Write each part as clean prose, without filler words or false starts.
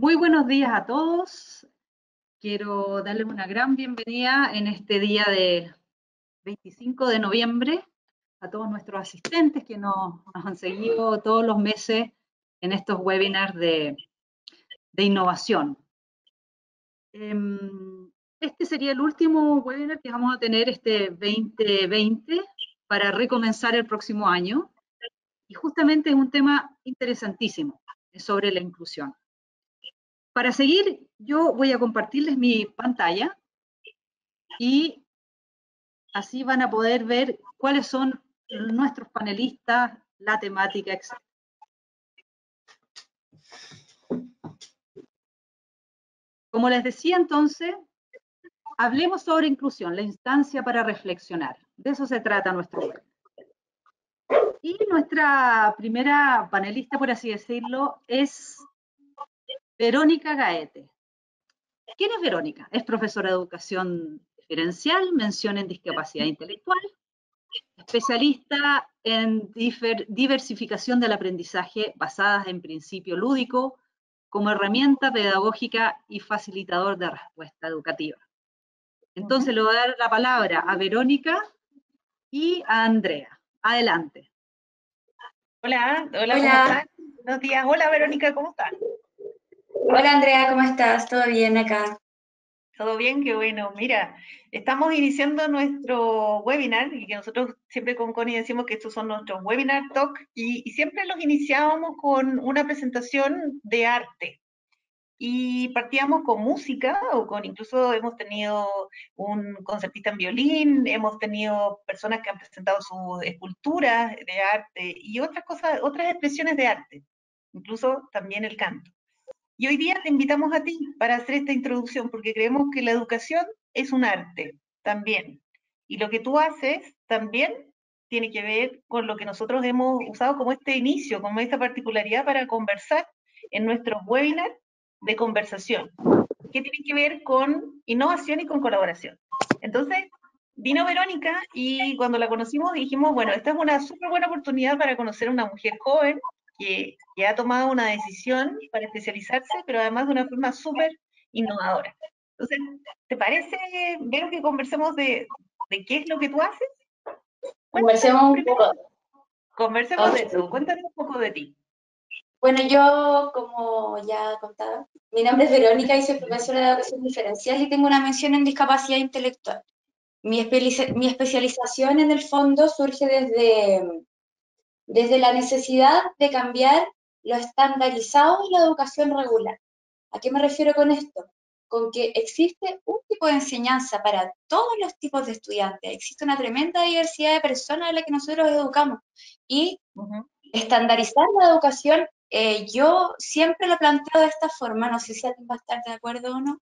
Muy buenos días a todos. Quiero darles una gran bienvenida en este día de 25 de noviembre a todos nuestros asistentes que nos han seguido todos los meses en estos webinars de innovación. Este sería el último webinar que vamos a tener este 2020 para recomenzar el próximo año. Y justamente es un tema interesantísimo sobre la inclusión. Para seguir, yo voy a compartirles mi pantalla y así van a poder ver cuáles son nuestros panelistas, la temática, etc. Como les decía entonces, hablemos sobre inclusión, la instancia para reflexionar. De eso se trata nuestro webinar. Y nuestra primera panelista, por así decirlo, es Verónica Gaete. ¿Quién es Verónica? Es profesora de educación diferencial, mención en discapacidad intelectual, especialista en diversificación del aprendizaje basadas en principio lúdico como herramienta pedagógica y facilitador de respuesta educativa. Entonces le voy a dar la palabra a Verónica y a Andrea. Adelante. Hola, ¿cómo estás? Buenos días. Hola, Verónica, ¿cómo estás? Hola, Andrea, ¿cómo estás? ¿Todo bien acá? ¿Todo bien? Qué bueno. Mira, estamos iniciando nuestro webinar y que nosotros siempre con Connie decimos que estos son nuestros webinar talk y siempre los iniciábamos con una presentación de arte. Y partíamos con música, incluso hemos tenido un concertista en violín, hemos tenido personas que han presentado sus esculturas de arte y otras cosas, otras expresiones de arte, incluso también el canto. Y hoy día te invitamos a ti para hacer esta introducción, porque creemos que la educación es un arte también. Y lo que tú haces también tiene que ver con lo que nosotros hemos usado como este inicio, como esta particularidad para conversar en nuestros webinars de conversación, que tienen que ver con innovación y con colaboración. Entonces, vino Verónica y cuando la conocimos dijimos, bueno, esta es una súper buena oportunidad para conocer a una mujer joven que ha tomado una decisión para especializarse, pero además de una forma súper innovadora. Entonces, ¿te parece, Vero, que conversemos de qué es lo que tú haces? Conversemos un poco. Conversemos de eso, cuéntanos un poco de ti. Bueno, yo, como ya contaba, mi nombre es Verónica y soy profesora de educación diferencial y tengo una mención en discapacidad intelectual. Mi especialización en el fondo surge desde la necesidad de cambiar lo estandarizado y la educación regular. ¿A qué me refiero con esto? Con que existe un tipo de enseñanza para todos los tipos de estudiantes. Existe una tremenda diversidad de personas a las que nosotros educamos. Y estandarizar la educación, yo siempre lo planteo de esta forma, no sé si alguien va a estar de acuerdo o no.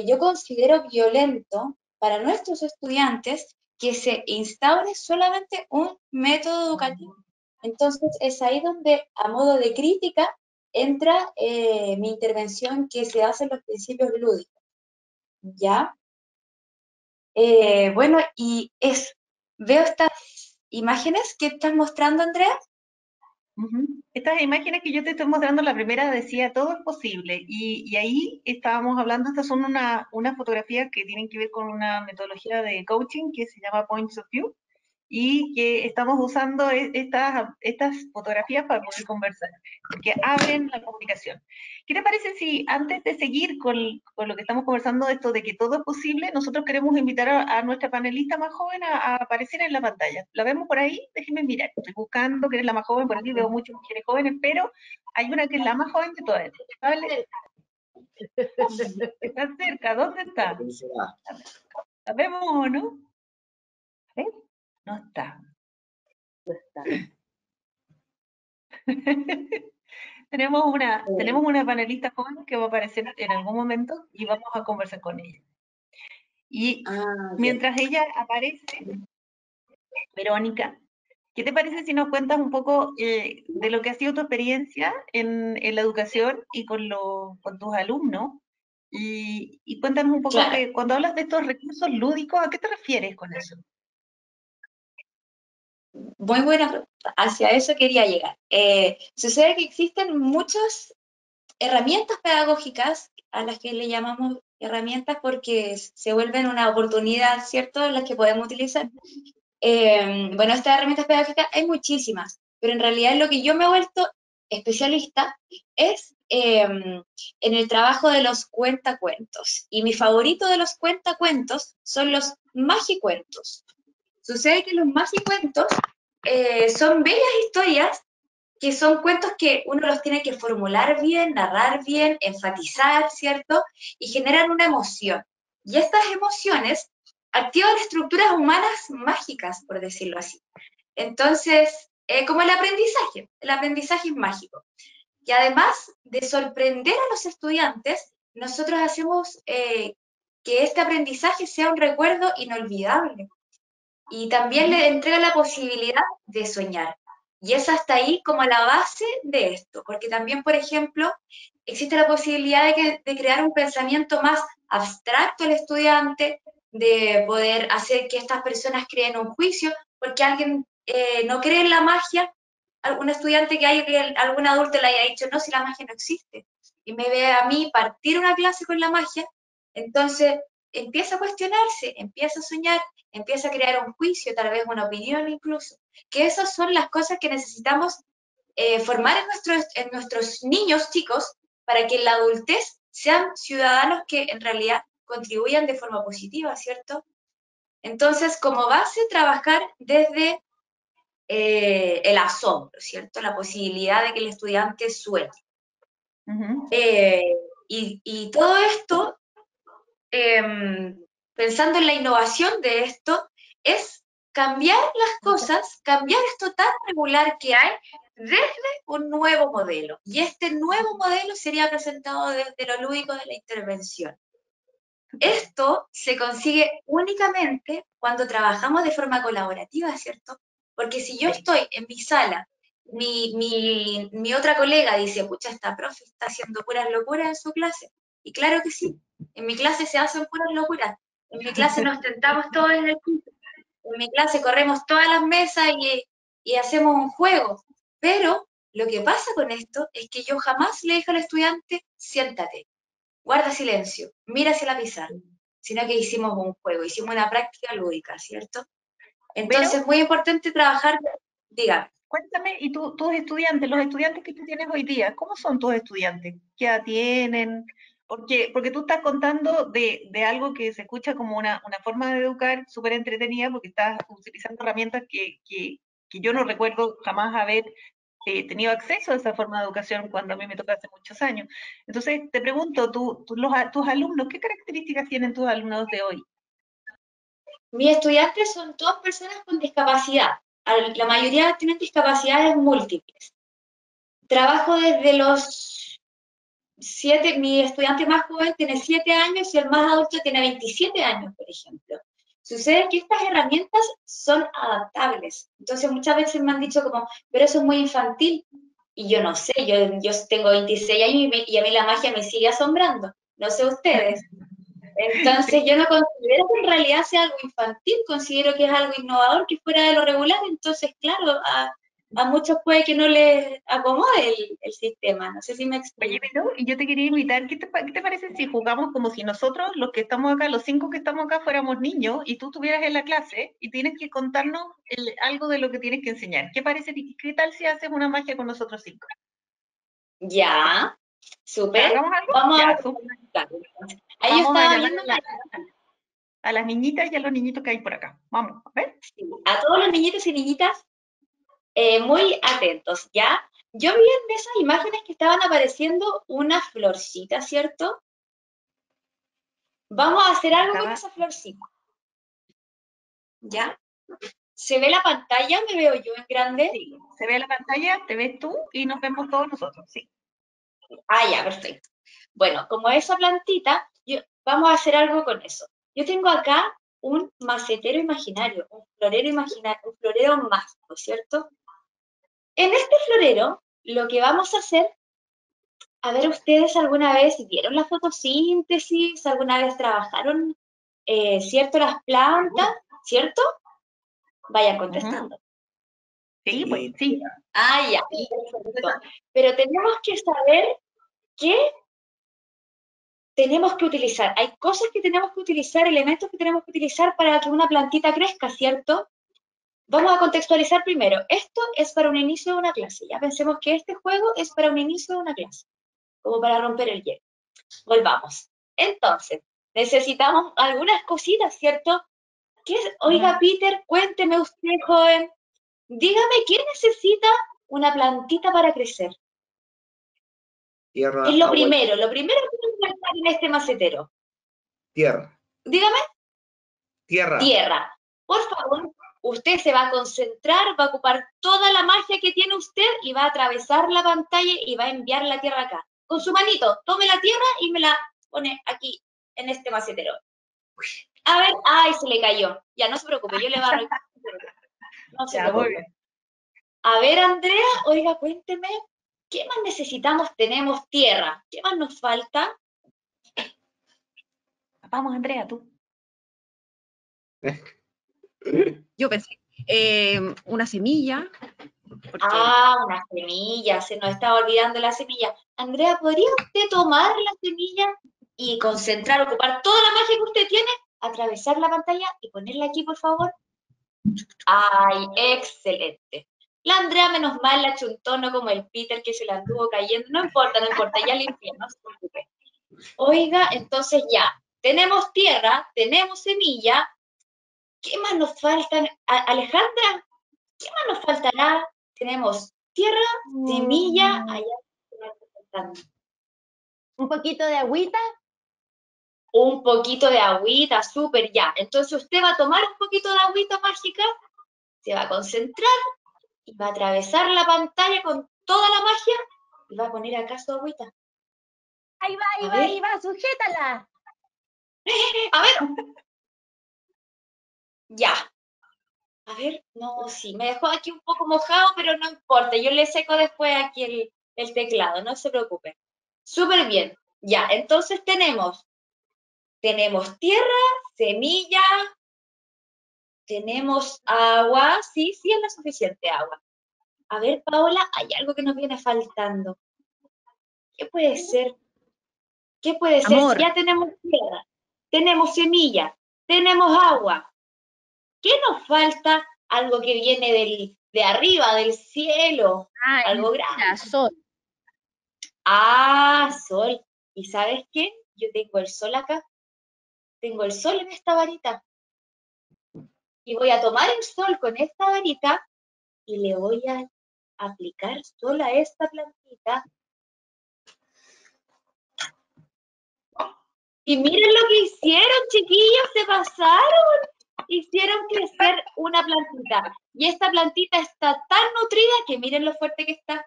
Yo considero violento para nuestros estudiantes que se instaure solamente un método educativo. Entonces es ahí donde, a modo de crítica, entra mi intervención que se basa en los principios lúdicos. ¿Ya? Bueno, veo estas imágenes que estás mostrando, Andrea. Estas imágenes que yo te estoy mostrando, la primera decía todo es posible y ahí estábamos hablando, estas son unas fotografías que tienen que ver con una metodología de coaching que se llama Points of View y que estamos usando estas fotografías para poder conversar, porque abren la comunicación. ¿Qué te parece si antes de seguir con lo que estamos conversando, esto de que todo es posible, nosotros queremos invitar a nuestra panelista más joven a aparecer en la pantalla? ¿La vemos por ahí? Déjenme mirar. Estoy buscando que es la más joven, por aquí veo muchas mujeres jóvenes, pero hay una que es la más joven de todas. ¿Vale? Está cerca, ¿dónde está? ¿La vemos o no? ¿Eh? No está. No está. Tenemos una panelista joven que va a aparecer en algún momento y vamos a conversar con ella. Y mientras ella aparece, Verónica, ¿qué te parece si nos cuentas un poco de lo que ha sido tu experiencia en la educación y con tus alumnos? Y cuéntanos un poco Claro. cuando hablas de estos recursos lúdicos, ¿a qué te refieres con eso? Muy buena pregunta. Hacia eso quería llegar. Sucede que existen muchos herramientas pedagógicas, a las que le llamamos herramientas porque se vuelven una oportunidad, ¿cierto?, en las que podemos utilizar. Bueno, estas herramientas pedagógicas hay muchísimas, pero en realidad lo que yo me he vuelto especialista es en el trabajo de los cuentacuentos. Y mi favorito de los cuentacuentos son los magicuentos. Sucede que los magicuentos son bellas historias que son cuentos que uno los tiene que formular bien, narrar bien, enfatizar, ¿cierto? Y generan una emoción. Y estas emociones activan estructuras humanas mágicas, por decirlo así. Entonces, como el aprendizaje es mágico. Y además de sorprender a los estudiantes, nosotros hacemos que este aprendizaje sea un recuerdo inolvidable. Y también le entrega la posibilidad de soñar. Y es hasta ahí como la base de esto, porque también, por ejemplo, existe la posibilidad de crear un pensamiento más abstracto al estudiante, de poder hacer que estas personas creen un juicio, porque alguien no cree en la magia, algún estudiante algún adulto le haya dicho, no, si la magia no existe, y me ve a mí partir una clase con la magia, entonces empieza a cuestionarse, empieza a soñar, empieza a crear un juicio, tal vez una opinión incluso, que esas son las cosas que necesitamos formar en nuestros niños chicos para que en la adultez sean ciudadanos que en realidad contribuyan de forma positiva, ¿cierto? Entonces, como base, trabajar desde el asombro, ¿cierto? La posibilidad de que el estudiante sueñe. Y todo esto, pensando en la innovación de esto, es cambiar las cosas, cambiar esto tan regular que hay desde un nuevo modelo. Y este nuevo modelo sería presentado desde lo lúdico de la intervención. Esto se consigue únicamente cuando trabajamos de forma colaborativa, ¿cierto? Porque si yo estoy en mi sala, mi otra colega dice, pucha, esta profe está haciendo puras locuras en su clase. Y claro que sí, en mi clase se hacen puras locuras. En mi clase nos sentamos todos en el piso. En mi clase corremos todas las mesas y hacemos un juego. Pero lo que pasa con esto es que yo jamás le dije al estudiante, siéntate, guarda silencio, mira hacia la pizarra, sino que hicimos un juego, hicimos una práctica lúdica, ¿cierto? Entonces es muy importante trabajar, diga. Cuéntame, y tus estudiantes, los estudiantes que tú tienes hoy día, ¿cómo son tus estudiantes? ¿Qué edad tienen? Porque tú estás contando de algo que se escucha como una forma de educar súper entretenida, porque estás utilizando herramientas que yo no recuerdo jamás haber tenido acceso a esa forma de educación cuando a mí me tocó hace muchos años. Entonces, te pregunto, tus alumnos, ¿qué características tienen tus alumnos de hoy? Mis estudiantes son todas personas con discapacidad. La mayoría tienen discapacidades múltiples. Trabajo desde los 7, mi estudiante más joven tiene 7 años y el más adulto tiene 27 años, por ejemplo. Sucede que estas herramientas son adaptables. Entonces muchas veces me han dicho como, pero eso es muy infantil. Y yo no sé, yo tengo 26 años y a mí la magia me sigue asombrando. No sé ustedes. Entonces yo no considero que en realidad sea algo infantil, considero que es algo innovador, que fuera de lo regular. Entonces, claro, a muchos puede que no les acomode el sistema. No sé si me explico. Oye, pero yo te quería invitar, ¿qué te parece si jugamos como si nosotros, los que estamos acá, los 5 que estamos acá, fuéramos niños y tú estuvieras en la clase y tienes que contarnos algo de lo que tienes que enseñar? ¿Qué parece? ¿Qué tal si haces una magia con nosotros 5? Ya, súper. ¿Hagamos algo? Vamos Ya, a súper. ahí yo Vamos a estaba llamar viendo a las niñitas y a los niñitos que hay por acá. Vamos, a ver. a todos los niñitos y niñitas muy atentos, ¿ya? Yo vi en esas imágenes que estaban apareciendo una florcita, ¿cierto? Vamos a hacer algo con esa florcita. ¿Ya? ¿Se ve la pantalla? ¿Me veo yo en grande? Sí, se ve la pantalla, te ves tú y nos vemos todos nosotros, sí. Ah, ya, perfecto. Bueno, como esa plantita, vamos a hacer algo con eso. Yo tengo acá un macetero imaginario, un florero mágico, ¿cierto? En este florero, lo que vamos a hacer, a ver, ¿ustedes alguna vez vieron la fotosíntesis? ¿Alguna vez trabajaron, cierto, las plantas? ¿Cierto? Vayan contestando. Sí, pues sí. Ah, ya, perfecto. Pero tenemos que saber ¿qué tenemos que utilizar? Hay cosas que tenemos que utilizar, elementos que tenemos que utilizar para que una plantita crezca, ¿cierto? Vamos a contextualizar primero. Esto es para un inicio de una clase. Ya pensemos que este juego es para un inicio de una clase, como para romper el hielo. Volvamos. Entonces, necesitamos algunas cositas, ¿cierto? Oiga, Peter, cuénteme usted, joven, dígame, ¿qué necesita una plantita para crecer? Tierra, Es lo agua, primero que tenemos que estar en este macetero. tierra, Dígame, tierra. tierra. Por favor, usted se va a concentrar, va a ocupar toda la magia que tiene usted y va a atravesar la pantalla y va a enviar la tierra acá. Con su manito, tome la tierra y me la pone aquí, en este macetero. A ver, ay, se le cayó. Ya, no se preocupe, yo le barro. No se Ya, muy preocupe. bien. A ver, Andrea, oiga, cuénteme, ¿qué más necesitamos? Tenemos tierra. ¿Qué más nos falta? Vamos, Andrea, tú. Yo pensé, una semilla, porque Una semilla, se nos estaba olvidando la semilla. Andrea, ¿podría usted tomar la semilla y concentrar, ocupar toda la magia que usted tiene, atravesar la pantalla y ponerla aquí, por favor? ¡Ay, excelente! La Andrea, menos mal, la chuntó, no como el Peter que se la anduvo cayendo. No importa, ya limpié, no se preocupe. Oiga, entonces ya, tenemos tierra, tenemos semilla. ¿Qué más nos falta? Alejandra, ¿qué más nos faltará? Tenemos tierra, semilla, allá. un poquito de agüita. Un poquito de agüita, súper, ya. Entonces usted va a tomar un poquito de agüita mágica, se va a concentrar y va a atravesar la pantalla con toda la magia y va a poner acá su agüita. Ahí A ver. va, sujétala. A ver. Ya. A ver, no, sí, me dejó aquí un poco mojado, pero no importa, yo le seco después aquí el teclado, no se preocupe. Súper bien. Ya, entonces tenemos tierra, semilla, tenemos agua, sí, es la suficiente agua. A ver, Paola, hay algo que nos viene faltando. ¿Qué puede ser? ¿Qué puede ser? Amor. Si ya tenemos tierra, tenemos semilla, tenemos agua. ¿Qué nos falta? Algo que viene de arriba, del cielo, algo grande. Sol. Sol. ¿Y sabes qué? Yo tengo el sol acá. Tengo el sol en esta varita. Y voy a tomar el sol con esta varita y le voy a aplicar sol a esta plantita. Y miren lo que hicieron, chiquillos, se pasaron. Hicieron crecer una plantita. Y esta plantita está tan nutrida que miren lo fuerte que está.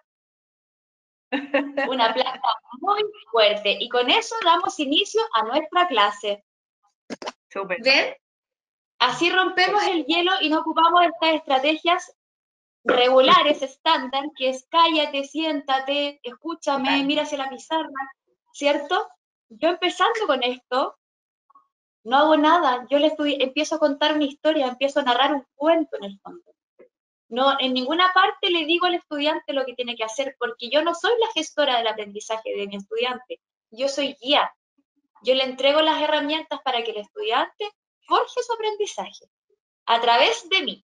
Una planta muy fuerte. Y con eso damos inicio a nuestra clase. Súper. ¿Ven? Así rompemos el hielo y no ocupamos estas estrategias regulares, estándar, que es cállate, siéntate, escúchame, mira hacia la pizarra, ¿cierto? Yo empezando con esto, no hago nada, yo empiezo a contar una historia, empiezo a narrar un cuento en el fondo. No, en ninguna parte le digo al estudiante lo que tiene que hacer, porque yo no soy la gestora del aprendizaje de mi estudiante, yo soy guía. Yo le entrego las herramientas para que el estudiante forje su aprendizaje a través de mí,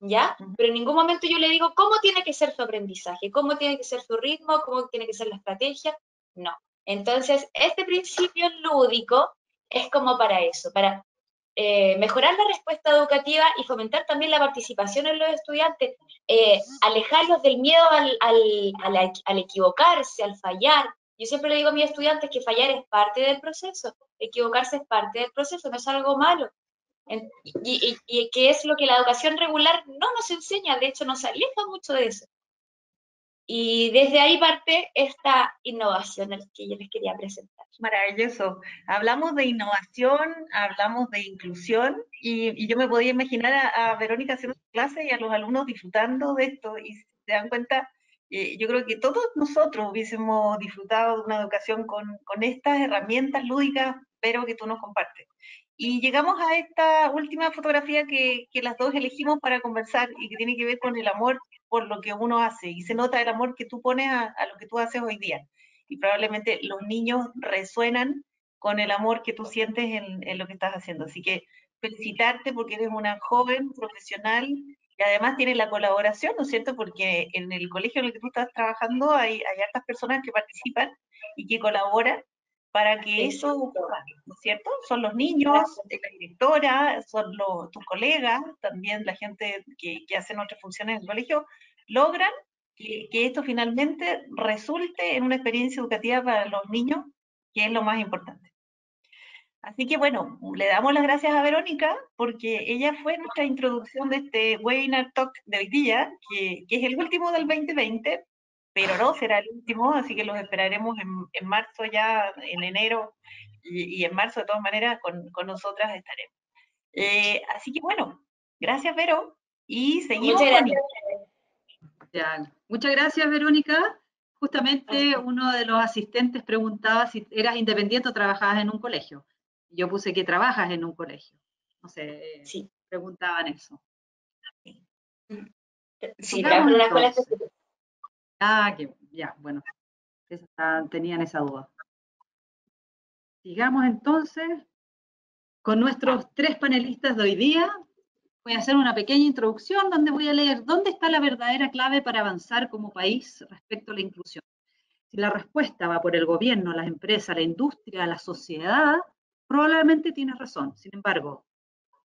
¿ya? Pero en ningún momento yo le digo cómo tiene que ser su aprendizaje, cómo tiene que ser su ritmo, cómo tiene que ser la estrategia, no. Entonces, este principio lúdico es como para eso, para mejorar la respuesta educativa y fomentar también la participación en los estudiantes, alejarlos del miedo al equivocarse, al fallar. Yo siempre le digo a mis estudiantes que fallar es parte del proceso, equivocarse es parte del proceso, no es algo malo. Y que es lo que la educación regular no nos enseña, de hecho nos aleja mucho de eso. Y desde ahí parte esta innovación que yo les quería presentar. Maravilloso. Hablamos de innovación, hablamos de inclusión y yo me podía imaginar a Verónica haciendo clase y a los alumnos disfrutando de esto y si se dan cuenta, yo creo que todos nosotros hubiésemos disfrutado de una educación con estas herramientas lúdicas, pero que tú nos compartes. Y llegamos a esta última fotografía que las dos elegimos para conversar y que tiene que ver con el amor por lo que uno hace y se nota el amor que tú pones a lo que tú haces hoy día. y probablemente los niños resuenan con el amor que tú sientes en lo que estás haciendo. Así que felicitarte porque eres una joven profesional y además tienes la colaboración, ¿no es cierto? Porque en el colegio en el que tú estás trabajando hay hartas personas que participan y que colaboran para que eso ocurra, ¿no es cierto? Son los niños, la directora, son tus colegas, también la gente que hace nuestras funciones en el colegio, logran que esto finalmente resulte en una experiencia educativa para los niños, que es lo más importante. Así que bueno, le damos las gracias a Verónica porque ella fue nuestra introducción de este Webinar Talk de hoy día, que es el último del 2020, pero no será el último, así que los esperaremos en marzo ya, en enero, y en marzo de todas maneras con nosotras estaremos. Así que bueno, gracias Vero, y seguimos Muchas con gracias. Ya. Muchas gracias, Verónica. Justamente uno de los asistentes preguntaba si eras independiente o trabajabas en un colegio. Yo puse que trabajas en un colegio. No sé, Sí. preguntaban eso. Sí, trabajo en una escuela Entonces. específica. Ah, que ya, bueno, tenían esa duda. Sigamos entonces con nuestros 3 panelistas de hoy día. Voy a hacer una pequeña introducción donde voy a leer dónde está la verdadera clave para avanzar como país respecto a la inclusión. Si la respuesta va por el gobierno, las empresas, la industria, la sociedad, probablemente tienes razón. Sin embargo,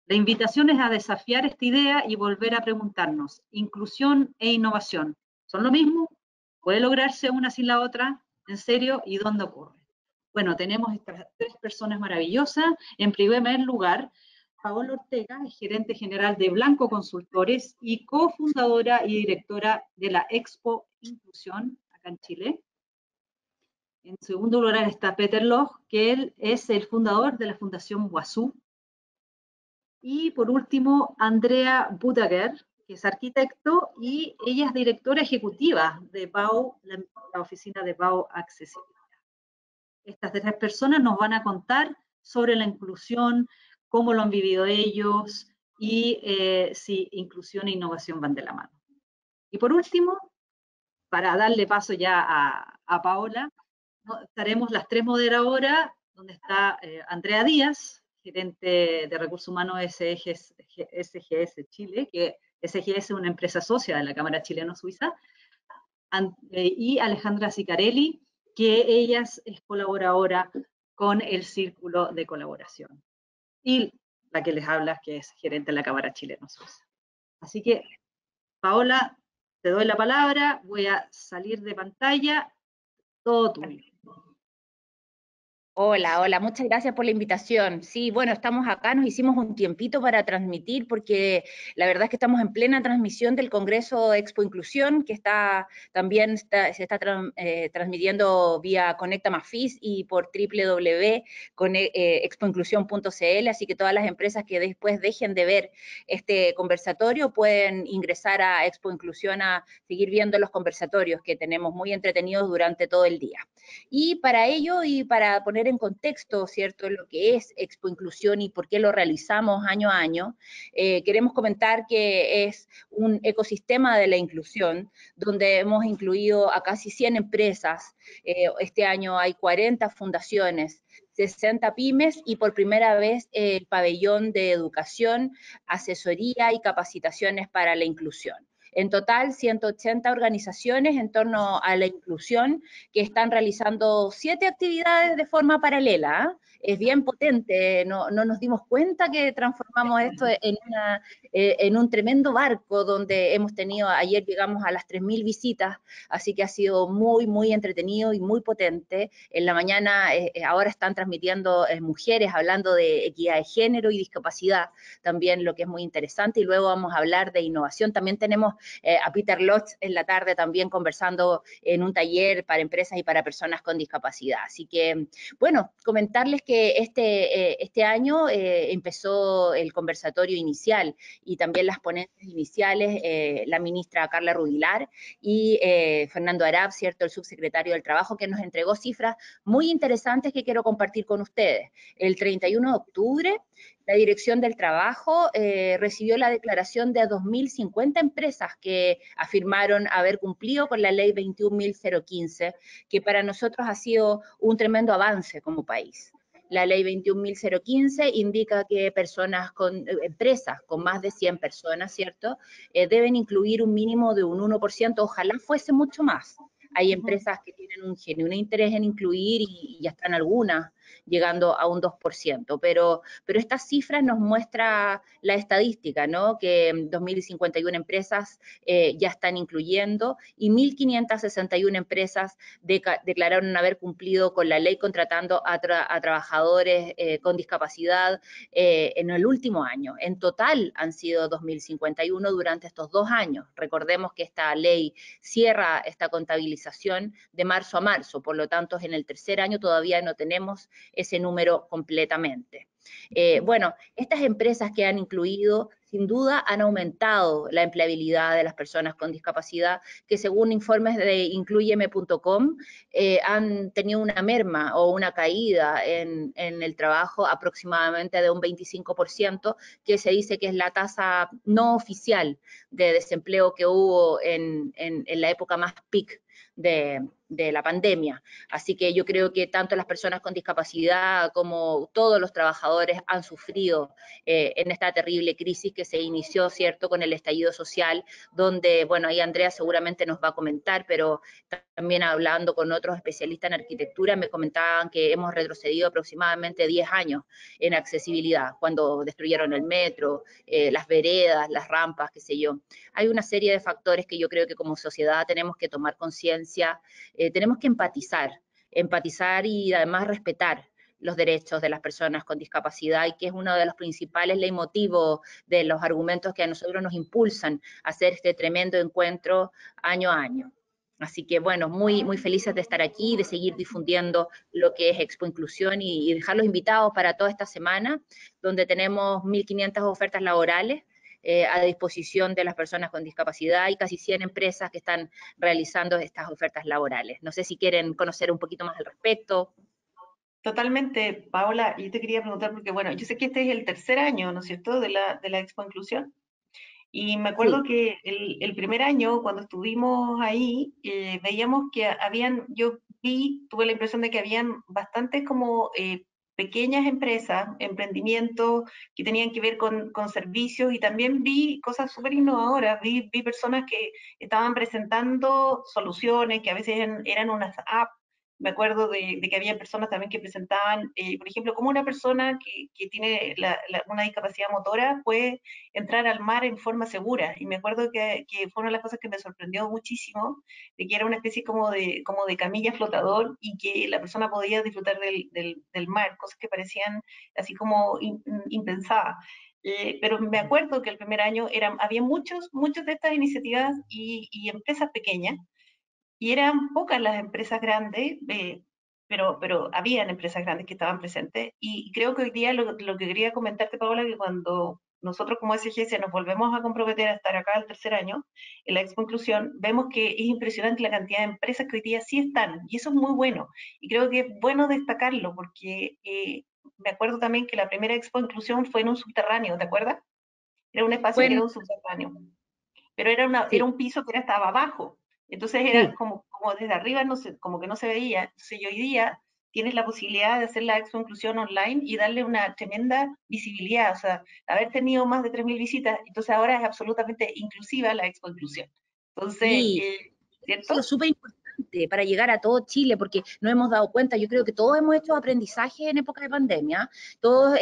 la invitación es a desafiar esta idea y volver a preguntarnos, ¿inclusión e innovación son lo mismo? ¿Puede lograrse una sin la otra? ¿En serio? ¿Y dónde ocurre? Bueno, tenemos estas 3 personas maravillosas. En primer lugar, Paola Ortega, gerente general de Blanco Consultores y cofundadora y directora de la Expo Inclusión acá en Chile. En segundo lugar está Peter Loch, que él es el fundador de la Fundación Wazoo. Y por último, Andrea Budager, que es arquitecto y ella es directora ejecutiva de BAO, la oficina de BAO Accesibilidad. Estas 3 personas nos van a contar sobre la inclusión, cómo lo han vivido ellos y si inclusión e innovación van de la mano. Y por último, para darle paso ya a Paola, estaremos las 3 moderadoras, donde está Andrea Díaz, gerente de Recursos Humanos SGS Chile, que SGS es una empresa socia de la Cámara Chileno-Suiza, y Alejandra Sicarelli, que ella es colaboradora con el Círculo de Colaboración. Y la que les habla, que es gerente de la Cámara Chileno-Suiza. Así que, Paola, te doy la palabra, voy a salir de pantalla, todo tuyo. Hola, hola, muchas gracias por la invitación. Sí, bueno, estamos acá, nos hicimos un tiempito para transmitir porque la verdad es que estamos en plena transmisión del Congreso Expo Inclusión, que también se está transmitiendo vía Conecta Mafis y por www.expoinclusión.cl, así que todas las empresas que después dejen de ver este conversatorio pueden ingresar a Expo Inclusión a seguir viendo los conversatorios que tenemos muy entretenidos durante todo el día. Y para ello y para poner en contexto, ¿cierto?, lo que es Expo Inclusión y por qué lo realizamos año a año, queremos comentar que es un ecosistema de la inclusión, donde hemos incluido a casi 100 empresas, este año hay 40 fundaciones, 60 pymes y por primera vez el pabellón de educación, asesoría y capacitaciones para la inclusión. En total, 180 organizaciones en torno a la inclusión que están realizando 7 actividades de forma paralela. Es bien potente, no nos dimos cuenta que transformamos esto en un tremendo barco donde hemos tenido, ayer llegamos a las 3.000 visitas, así que ha sido muy, muy entretenido y muy potente. En la mañana ahora están transmitiendo mujeres hablando de equidad de género y discapacidad, también lo que es muy interesante, y luego vamos a hablar de innovación. También tenemos a Peter Loch en la tarde también conversando en un taller para empresas y para personas con discapacidad. Así que, bueno, comentarles que que este año empezó el conversatorio inicial y también las ponentes iniciales, la ministra Carla Rubilar y Fernando Arap, ¿cierto?, el subsecretario del Trabajo, que nos entregó cifras muy interesantes que quiero compartir con ustedes. El 31 de octubre, la Dirección del Trabajo recibió la declaración de 2.050 empresas que afirmaron haber cumplido con la ley 21.015, que para nosotros ha sido un tremendo avance como país. La ley 21.015 indica que empresas con más de 100 personas, ¿cierto?, deben incluir un mínimo de un 1%, ojalá fuese mucho más. Hay empresas que tienen un genuino interés en incluir y ya están algunas llegando a un 2%, pero estas cifras nos muestra la estadística, ¿no?, que 2.051 empresas ya están incluyendo y 1.561 empresas declararon haber cumplido con la ley contratando a trabajadores con discapacidad en el último año. En total han sido 2.051 durante estos 2 años. Recordemos que esta ley cierra esta contabilización de marzo a marzo, por lo tanto en el tercer año todavía no tenemos ese número completamente. Bueno, estas empresas que han incluido, sin duda, han aumentado la empleabilidad de las personas con discapacidad, que según informes de incluyeme.com han tenido una merma o una caída en el trabajo aproximadamente de un 25%, que se dice que es la tasa no oficial de desempleo que hubo en la época más peak de la pandemia. Así que yo creo que tanto las personas con discapacidad como todos los trabajadores han sufrido en esta terrible crisis que se inició, ¿cierto?, con el estallido social, donde, bueno, ahí Andrea seguramente nos va a comentar, pero también hablando con otros especialistas en arquitectura, me comentaban que hemos retrocedido aproximadamente 10 años en accesibilidad, cuando destruyeron el metro, las veredas, las rampas, qué sé yo. Hay una serie de factores que yo creo que como sociedad tenemos que tomar conciencia, tenemos que empatizar y además respetar los derechos de las personas con discapacidad, y que es uno de los principales leitmotivos de los argumentos que a nosotros nos impulsan a hacer este tremendo encuentro año a año. Así que bueno, muy, muy felices de estar aquí, de seguir difundiendo lo que es Expo Inclusión y dejarlos invitados para toda esta semana, donde tenemos 1.500 ofertas laborales a disposición de las personas con discapacidad y casi 100 empresas que están realizando estas ofertas laborales. No sé si quieren conocer un poquito más al respecto. Totalmente, Paola, yo te quería preguntar porque, bueno, yo sé que este es el tercer año, ¿no es cierto?, de la Expo Inclusión. Y me acuerdo Sí. que el primer año, cuando estuvimos ahí, veíamos que tuve la impresión de que habían bastantes como pequeñas empresas, emprendimientos que tenían que ver con servicios, y también vi cosas súper innovadoras, vi personas que estaban presentando soluciones que a veces eran unas apps. Me acuerdo de que había personas también que presentaban, por ejemplo, cómo una persona que tiene una discapacidad motora puede entrar al mar en forma segura. Y me acuerdo que fue una de las cosas que me sorprendió muchísimo, de que era una especie como de camilla flotador y que la persona podía disfrutar del mar, cosas que parecían así como impensadas. Pero me acuerdo que el primer año había muchas de estas iniciativas y empresas pequeñas, y eran pocas las empresas grandes, pero habían empresas grandes que estaban presentes, y creo que hoy día lo que quería comentarte, Paola, que cuando nosotros como SGS nos volvemos a comprometer a estar acá el tercer año, en la Expo Inclusión, vemos que es impresionante la cantidad de empresas que hoy día sí están, y eso es muy bueno, y creo que es bueno destacarlo, porque me acuerdo también que la primera Expo Inclusión fue en un subterráneo, ¿te acuerdas? Era un espacio que Bueno, era un subterráneo, pero era sí, un piso que estaba abajo. Entonces era sí. como desde arriba, no sé, como que no se veía. Entonces hoy día tienes la posibilidad de hacer la Expo Inclusión online y darle una tremenda visibilidad. O sea, haber tenido más de 3.000 visitas, entonces ahora es absolutamente inclusiva la Expo Inclusión. Entonces, Sí, ha sido ¿cierto? súper importante para llegar a todo Chile, porque nos hemos dado cuenta, yo creo que todos hemos hecho aprendizaje en época de pandemia, todos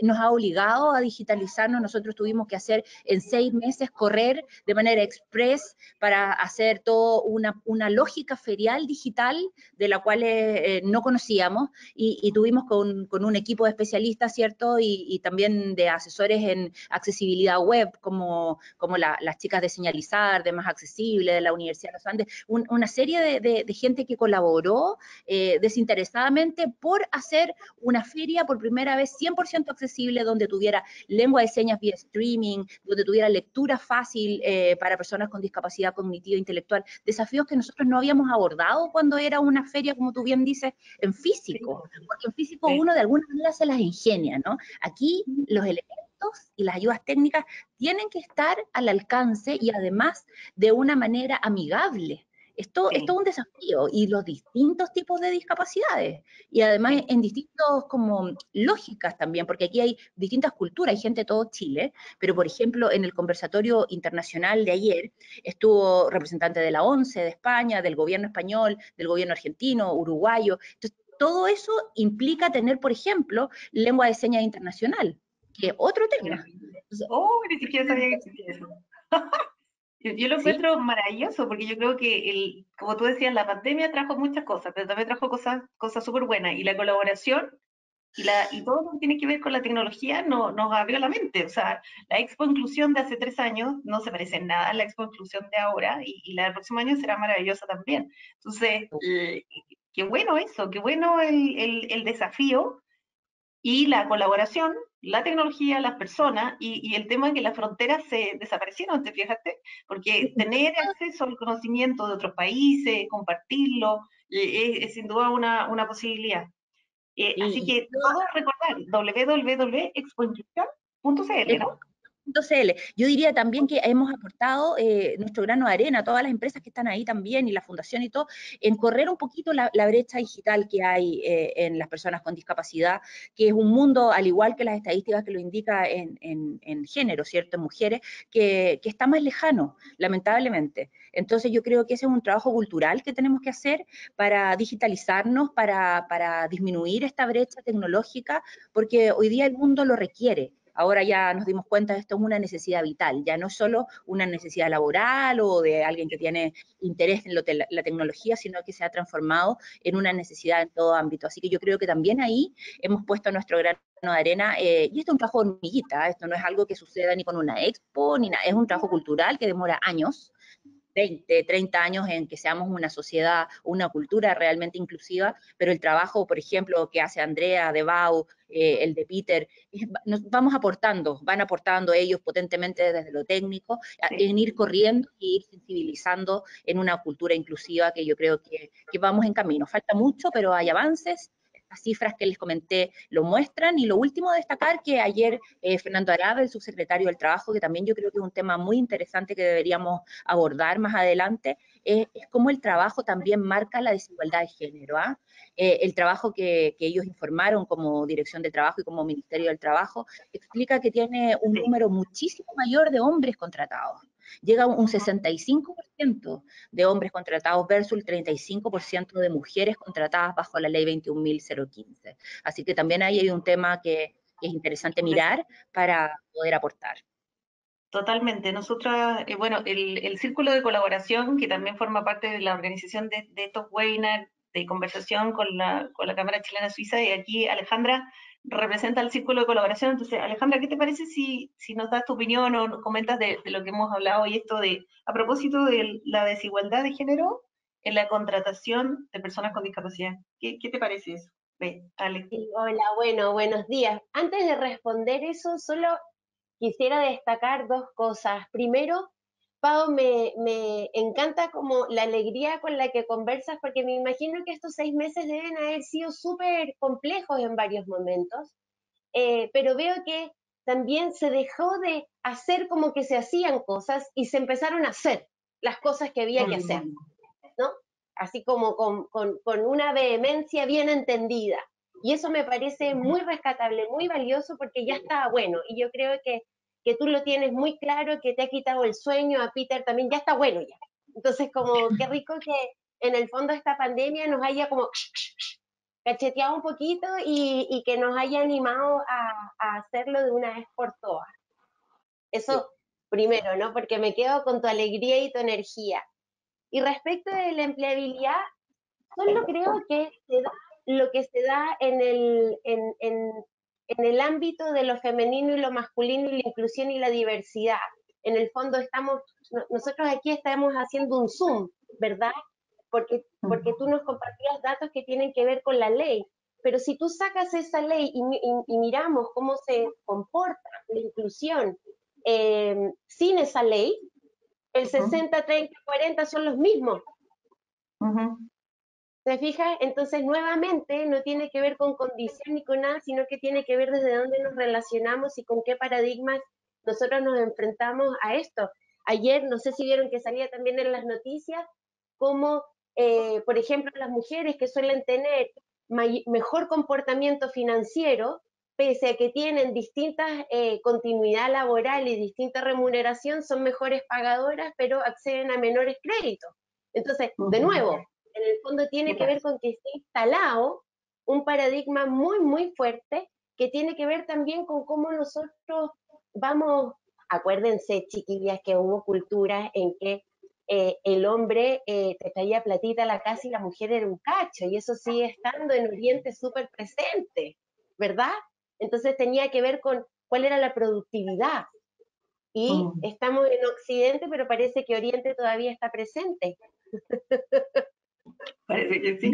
nos ha obligado a digitalizarnos. Nosotros tuvimos que hacer en 6 meses, correr de manera express para hacer toda una lógica ferial digital de la cual no conocíamos, y tuvimos con un equipo de especialistas, ¿cierto? Y también de asesores en accesibilidad web, como las chicas de Señalizar, de Más Accesible, de la Universidad de los Andes, una serie de gente que colaboró desinteresadamente por hacer una feria por primera vez 100% accesible, donde tuviera lengua de señas vía streaming, donde tuviera lectura fácil para personas con discapacidad cognitiva e intelectual, desafíos que nosotros no habíamos abordado cuando era una feria, como tú bien dices, en físico, porque en físico uno de alguna manera se las ingenia, ¿no? Aquí los elementos y las ayudas técnicas tienen que estar al alcance y además de una manera amigable. Esto es todo un desafío, y los distintos tipos de discapacidades, y además en distintos como lógicas también, porque aquí hay distintas culturas, hay gente de todo Chile, pero por ejemplo en el conversatorio internacional de ayer estuvo representante de la ONCE, de España, del gobierno español, del gobierno argentino, uruguayo. Entonces, todo eso implica tener, por ejemplo, lengua de señas internacional, que es otro tema. Entonces, Ni siquiera sabía que existía eso. Yo lo encuentro maravilloso, porque yo creo que, como tú decías, la pandemia trajo muchas cosas, pero también trajo cosas súper buenas, y la colaboración y todo lo que tiene que ver con la tecnología nos abrió la mente. O sea, la Expo Inclusión de hace 3 años no se parece en nada a la Expo Inclusión de ahora, y la del próximo año será maravillosa también. Entonces, qué bueno eso, qué bueno el desafío y la colaboración, la tecnología, las personas, y el tema de que las fronteras se desaparecieron, ¿te fijaste? Porque tener acceso al conocimiento de otros países, compartirlo, es sin duda una posibilidad. Así que todo recordar, www.expoinclusión.cl, ¿no? Yo diría también que hemos aportado nuestro grano de arena, todas las empresas que están ahí también, y la fundación y todo, en correr un poquito la brecha digital que hay en las personas con discapacidad, que es un mundo, al igual que las estadísticas que lo indica en género, ¿cierto?, en mujeres, que está más lejano, lamentablemente. Entonces yo creo que ese es un trabajo cultural que tenemos que hacer para digitalizarnos, para disminuir esta brecha tecnológica, porque hoy día el mundo lo requiere. Ahora ya nos dimos cuenta de esto es una necesidad vital, ya no es solo una necesidad laboral o de alguien que tiene interés en la tecnología, sino que se ha transformado en una necesidad en todo ámbito. Así que yo creo que también ahí hemos puesto nuestro grano de arena, y esto es un trabajo de hormiguita, esto no es algo que suceda ni con una expo, ni nada, es un trabajo cultural que demora años, 20, 30 años en que seamos una sociedad, una cultura realmente inclusiva, pero el trabajo, por ejemplo, que hace Andrea, de Bau, el de Peter, nos vamos aportando, van aportando ellos potentemente desde lo técnico, en ir corriendo e ir sensibilizando en una cultura inclusiva que yo creo que vamos en camino. Falta mucho, pero hay avances. Las cifras que les comenté lo muestran. Y lo último, destacar que ayer Fernando Arada, el subsecretario del Trabajo, que también yo creo que es un tema muy interesante que deberíamos abordar más adelante, es cómo el trabajo también marca la desigualdad de género. El trabajo que ellos informaron como Dirección de Trabajo y como Ministerio del Trabajo explica que tiene un número muchísimo mayor de hombres contratados. Llega un 65% de hombres contratados versus el 35% de mujeres contratadas bajo la ley 21.015. Así que también ahí hay un tema que es interesante mirar para poder aportar. Totalmente. Nosotras, bueno, el círculo de colaboración, que también forma parte de la organización de estos webinars de conversación con la Cámara Chilena Suiza, y aquí Alejandra representa el círculo de colaboración. Entonces, Alejandra, ¿qué te parece si nos das tu opinión o nos comentas de lo que hemos hablado, y esto a propósito de la desigualdad de género en la contratación de personas con discapacidad? ¿Qué te parece eso? Ve, Ale. Sí, hola, bueno, buenos días. Antes de responder eso, solo quisiera destacar 2 cosas. Primero, Pau, me encanta como la alegría con la que conversas, porque me imagino que estos 6 meses deben haber sido súper complejos en varios momentos, pero veo que también se dejó de hacer como que se hacían cosas y se empezaron a hacer las cosas que había que hacer, ¿no? Así como con una vehemencia bien entendida. Y eso me parece muy rescatable, muy valioso, porque ya está bueno. Y yo creo que tú lo tienes muy claro, que te ha quitado el sueño, a Peter también, ya está bueno ya. Entonces, como qué rico que en el fondo esta pandemia nos haya como cacheteado un poquito, y que nos haya animado a a hacerlo de una vez por todas. Eso primero, ¿no? Porque me quedo con tu alegría y tu energía. Y respecto de la empleabilidad, solo creo que se da lo que se da en el ámbito de lo femenino y lo masculino y la inclusión y la diversidad. En el fondo nosotros aquí estamos haciendo un Zoom, ¿verdad? Porque tú nos compartías datos que tienen que ver con la ley, pero si tú sacas esa ley y miramos cómo se comporta la inclusión sin esa ley, el 60, 30, 40 son los mismos. ¿Te fijas? Entonces, nuevamente, no tiene que ver con condición ni con nada, sino que tiene que ver desde dónde nos relacionamos y con qué paradigmas nosotros nos enfrentamos a esto. Ayer, no sé si vieron que salía también en las noticias, como, por ejemplo, las mujeres que suelen tener mejor comportamiento financiero, pese a que tienen distintas continuidad laboral y distinta remuneración, son mejores pagadoras, pero acceden a menores créditos. Entonces, de nuevo, en el fondo tiene que ver con que está instalado un paradigma muy, muy fuerte que tiene que ver también con cómo nosotros vamos, acuérdense, chiquillas, que hubo culturas en que el hombre te traía platita a la casa y la mujer era un cacho, y eso sigue estando en Oriente súper presente, ¿verdad? Entonces tenía que ver con cuál era la productividad. Y estamos en Occidente, pero parece que Oriente todavía está presente. Parece que sí.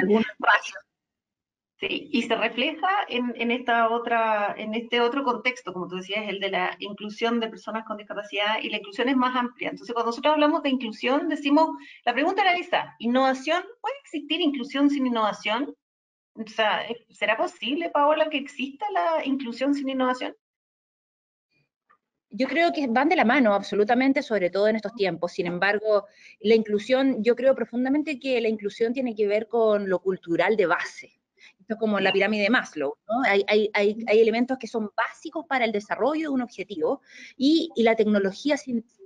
Sí, y se refleja en este otro contexto, como tú decías, el de la inclusión de personas con discapacidad, y la inclusión es más amplia. Entonces, cuando nosotros hablamos de inclusión, decimos, la pregunta era esa: ¿innovación? ¿Puede existir inclusión sin innovación? O sea, ¿será posible, Paola, que exista la inclusión sin innovación? Yo creo que van de la mano, absolutamente, sobre todo en estos tiempos. Sin embargo, la inclusión, yo creo profundamente que la inclusión tiene que ver con lo cultural de base. Esto es como la pirámide de Maslow, ¿no? Hay elementos que son básicos para el desarrollo de un objetivo, y la tecnología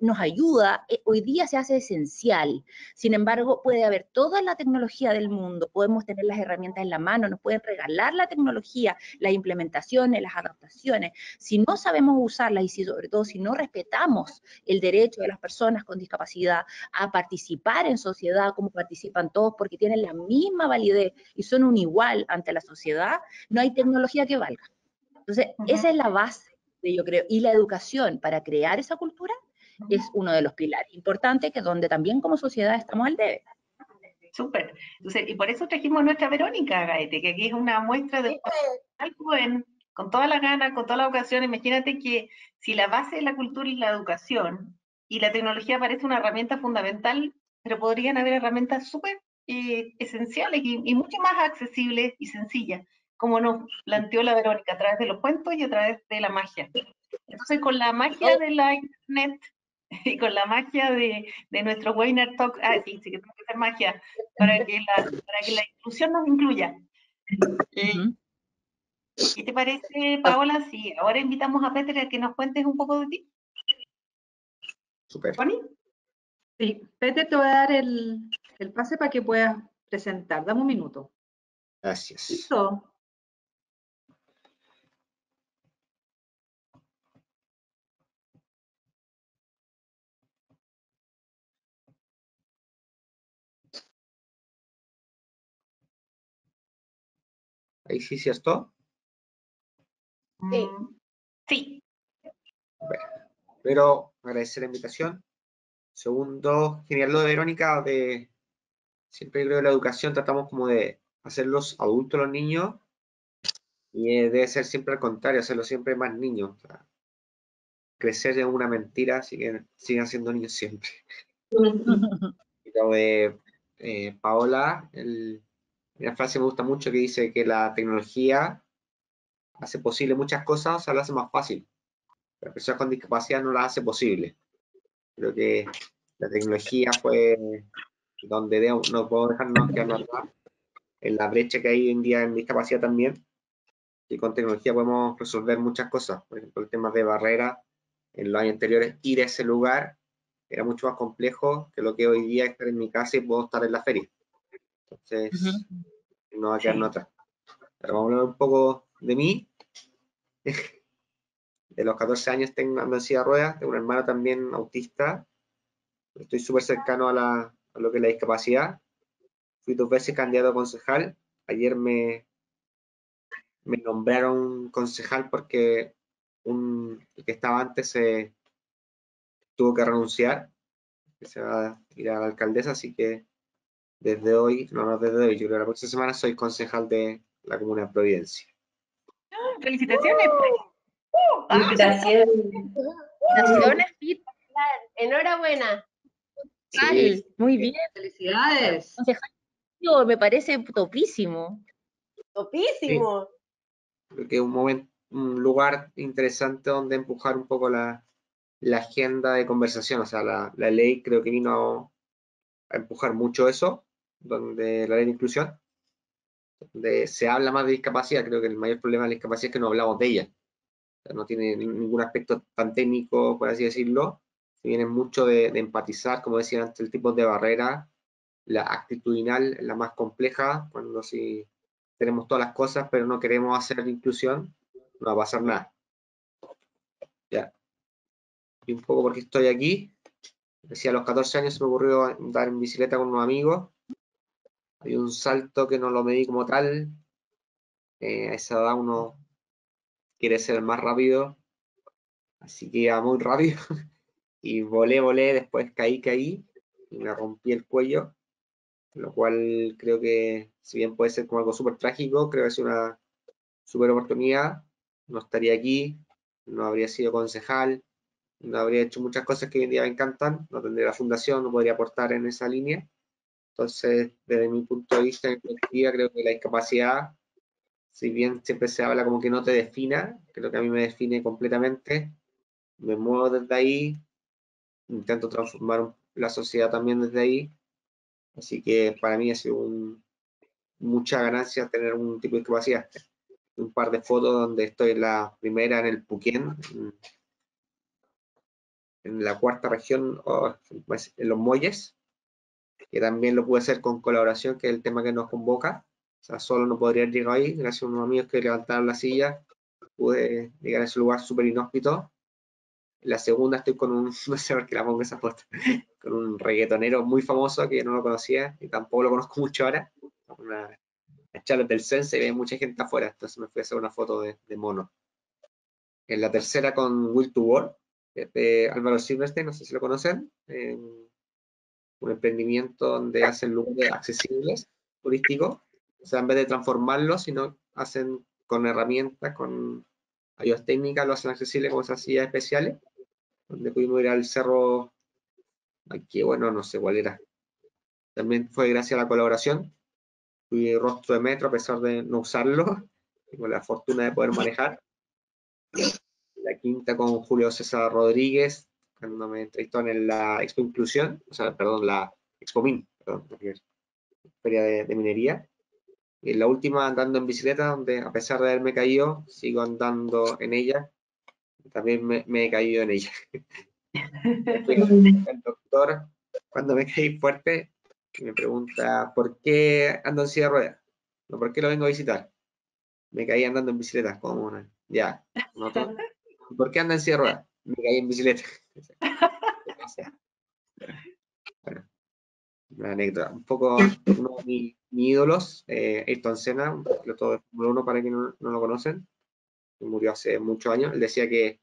nos ayuda, hoy día se hace esencial. Sin embargo, puede haber toda la tecnología del mundo, podemos tener las herramientas en la mano, nos pueden regalar la tecnología, las implementaciones, las adaptaciones. Si no sabemos usarla, y sobre todo si no respetamos el derecho de las personas con discapacidad a participar en sociedad como participan todos, porque tienen la misma validez y son un igual ante la sociedad, no hay tecnología que valga. Entonces, esa es la base, yo creo, y la educación para crear esa cultura es uno de los pilares importantes, que es donde también como sociedad estamos al debe. Súper. Entonces, y por eso trajimos nuestra Verónica Gaete, que aquí es una muestra de algo joven, con toda la gana, con toda la vocación. Imagínate que si la base de la cultura es la educación, y la tecnología parece una herramienta fundamental, pero podrían haber herramientas súper esenciales y mucho más accesibles y sencillas, como nos planteó la Verónica, a través de los cuentos y a través de la magia. Entonces, con la magia de la internet y con la magia de nuestro webinar talk, sí, que tengo que hacer magia para que la inclusión nos incluya. ¿Qué te parece, Paola? Sí, ahora invitamos a Peter a que nos cuentes un poco de ti. Súper. ¿Connie? Sí, Peter, te voy a dar el pase para que puedas presentar. Dame un minuto. Gracias. ¿Listo? Ahí sí, ¿cierto? Sí. Sí. Bueno, primero, agradecer la invitación. Segundo, genial lo de Verónica, siempre creo que la educación tratamos como de hacerlos adultos los niños, y debe ser siempre al contrario, hacerlos siempre más niños. O sea, crecer es una mentira, así que sigan siendo niños siempre. Y lo de Paola, una frase me gusta mucho que dice que la tecnología hace posible muchas cosas, o sea, lo hace más fácil. Las personas con discapacidad no las hace posible. Creo que la tecnología fue donde no podemos dejarnos quedarnos atrás, en la brecha que hay hoy en día en discapacidad también, y con tecnología podemos resolver muchas cosas. Por ejemplo, el tema de barreras, en los años anteriores ir a ese lugar era mucho más complejo que lo que hoy día estar en mi casa y puedo estar en la feria. Entonces, no va a quedarnos atrás. Pero vamos a hablar un poco de mí. de los 14 años ando en silla de ruedas, tengo un hermano también autista, estoy súper cercano a lo que es la discapacidad. Fui 2 veces candidato a concejal. Ayer me nombraron concejal porque el que estaba antes tuvo que renunciar, que se va a ir a la alcaldesa, así que desde hoy, no desde hoy, yo creo que la próxima semana soy concejal de la comuna de Providencia. ¡Felicitaciones! Felicitaciones. Felicitaciones, Pete. Enhorabuena. Sí, Muy bien. ¡Felicidades! Concejal, me parece topísimo. Topísimo. creo que es un lugar interesante donde empujar un poco la agenda de conversación, o sea, la ley creo que vino a empujar mucho eso, donde la ley de inclusión, donde se habla más de discapacidad. Creo que el mayor problema de la discapacidad es que no hablamos de ella. O sea, no tiene ningún aspecto tan técnico, por así decirlo. Viene mucho de empatizar, como decía antes, el tipo de barrera. La actitudinal es la más compleja, cuando sí tenemos todas las cosas, pero no queremos hacer inclusión, no va a pasar nada. Ya. Y un poco porque estoy aquí. Decía, a los 14 años se me ocurrió andar en bicicleta con unos amigos. Hay un salto que no lo medí como tal. A esa edad uno quiere ser el más rápido, así que iba muy rápido. Y volé, después caí y me rompí el cuello, lo cual creo que, si bien puede ser como algo súper trágico, creo que es una súper oportunidad. No estaría aquí, no habría sido concejal, no habría hecho muchas cosas que hoy en día me encantan, no tendría la fundación, no podría aportar en esa línea. Entonces, desde mi punto de vista, en perspectiva, creo que la discapacidad, si bien siempre se habla como que no te defina, creo que a mí me define completamente. Me muevo desde ahí, intento transformar la sociedad también desde ahí. Así que para mí ha sido mucha ganancia tener un tipo de discapacidad. Un par de fotos donde estoy la primera en el Puquén, en la cuarta región, en Los Molles, que también lo pude hacer con colaboración, que es el tema que nos convoca. O sea, solo no podría llegar ahí, gracias a unos amigos que levantaron la silla, pude llegar a ese lugar súper inhóspito. En la segunda estoy con un, no sé por qué la pongo esa foto, con un reggaetonero muy famoso que yo no lo conocía y tampoco lo conozco mucho ahora. Una charla del Sense y ve mucha gente afuera, entonces me fui a hacer una foto de mono. En la tercera con Will to Work, de Álvaro Silverstein, no sé si lo conocen, un emprendimiento donde hacen lugares accesibles turísticos, o sea, en vez de transformarlos, sino hacen con herramientas, con ayudas técnicas, lo hacen accesible como esas sillas especiales, donde pudimos ir al cerro, aquí, bueno, no sé cuál era. También fue gracias a la colaboración. Fui rostro de metro a pesar de no usarlo, tengo la fortuna de poder manejar. La quinta con Julio César Rodríguez, cuando me entrevistó en la Expo Inclusión, o sea, perdón, la Expo Min, perdón, feria de minería. Y en la última andando en bicicleta, donde a pesar de haberme caído, sigo andando en ella. También me he caído en ella. El doctor, cuando me caí fuerte, me pregunta, ¿por qué ando en silla de ruedas? No, ¿por qué lo vengo a visitar? Me caí andando en bicicleta, como una. Ya, ¿noto? ¿Por qué anda en silla de ruedas? Me caí en bicicleta. Bueno, una anécdota. Un poco, uno de mis ídolos, Ayrton Senna, un piloto de Fórmula 1 para quienes no lo conocen, que murió hace muchos años. Él decía que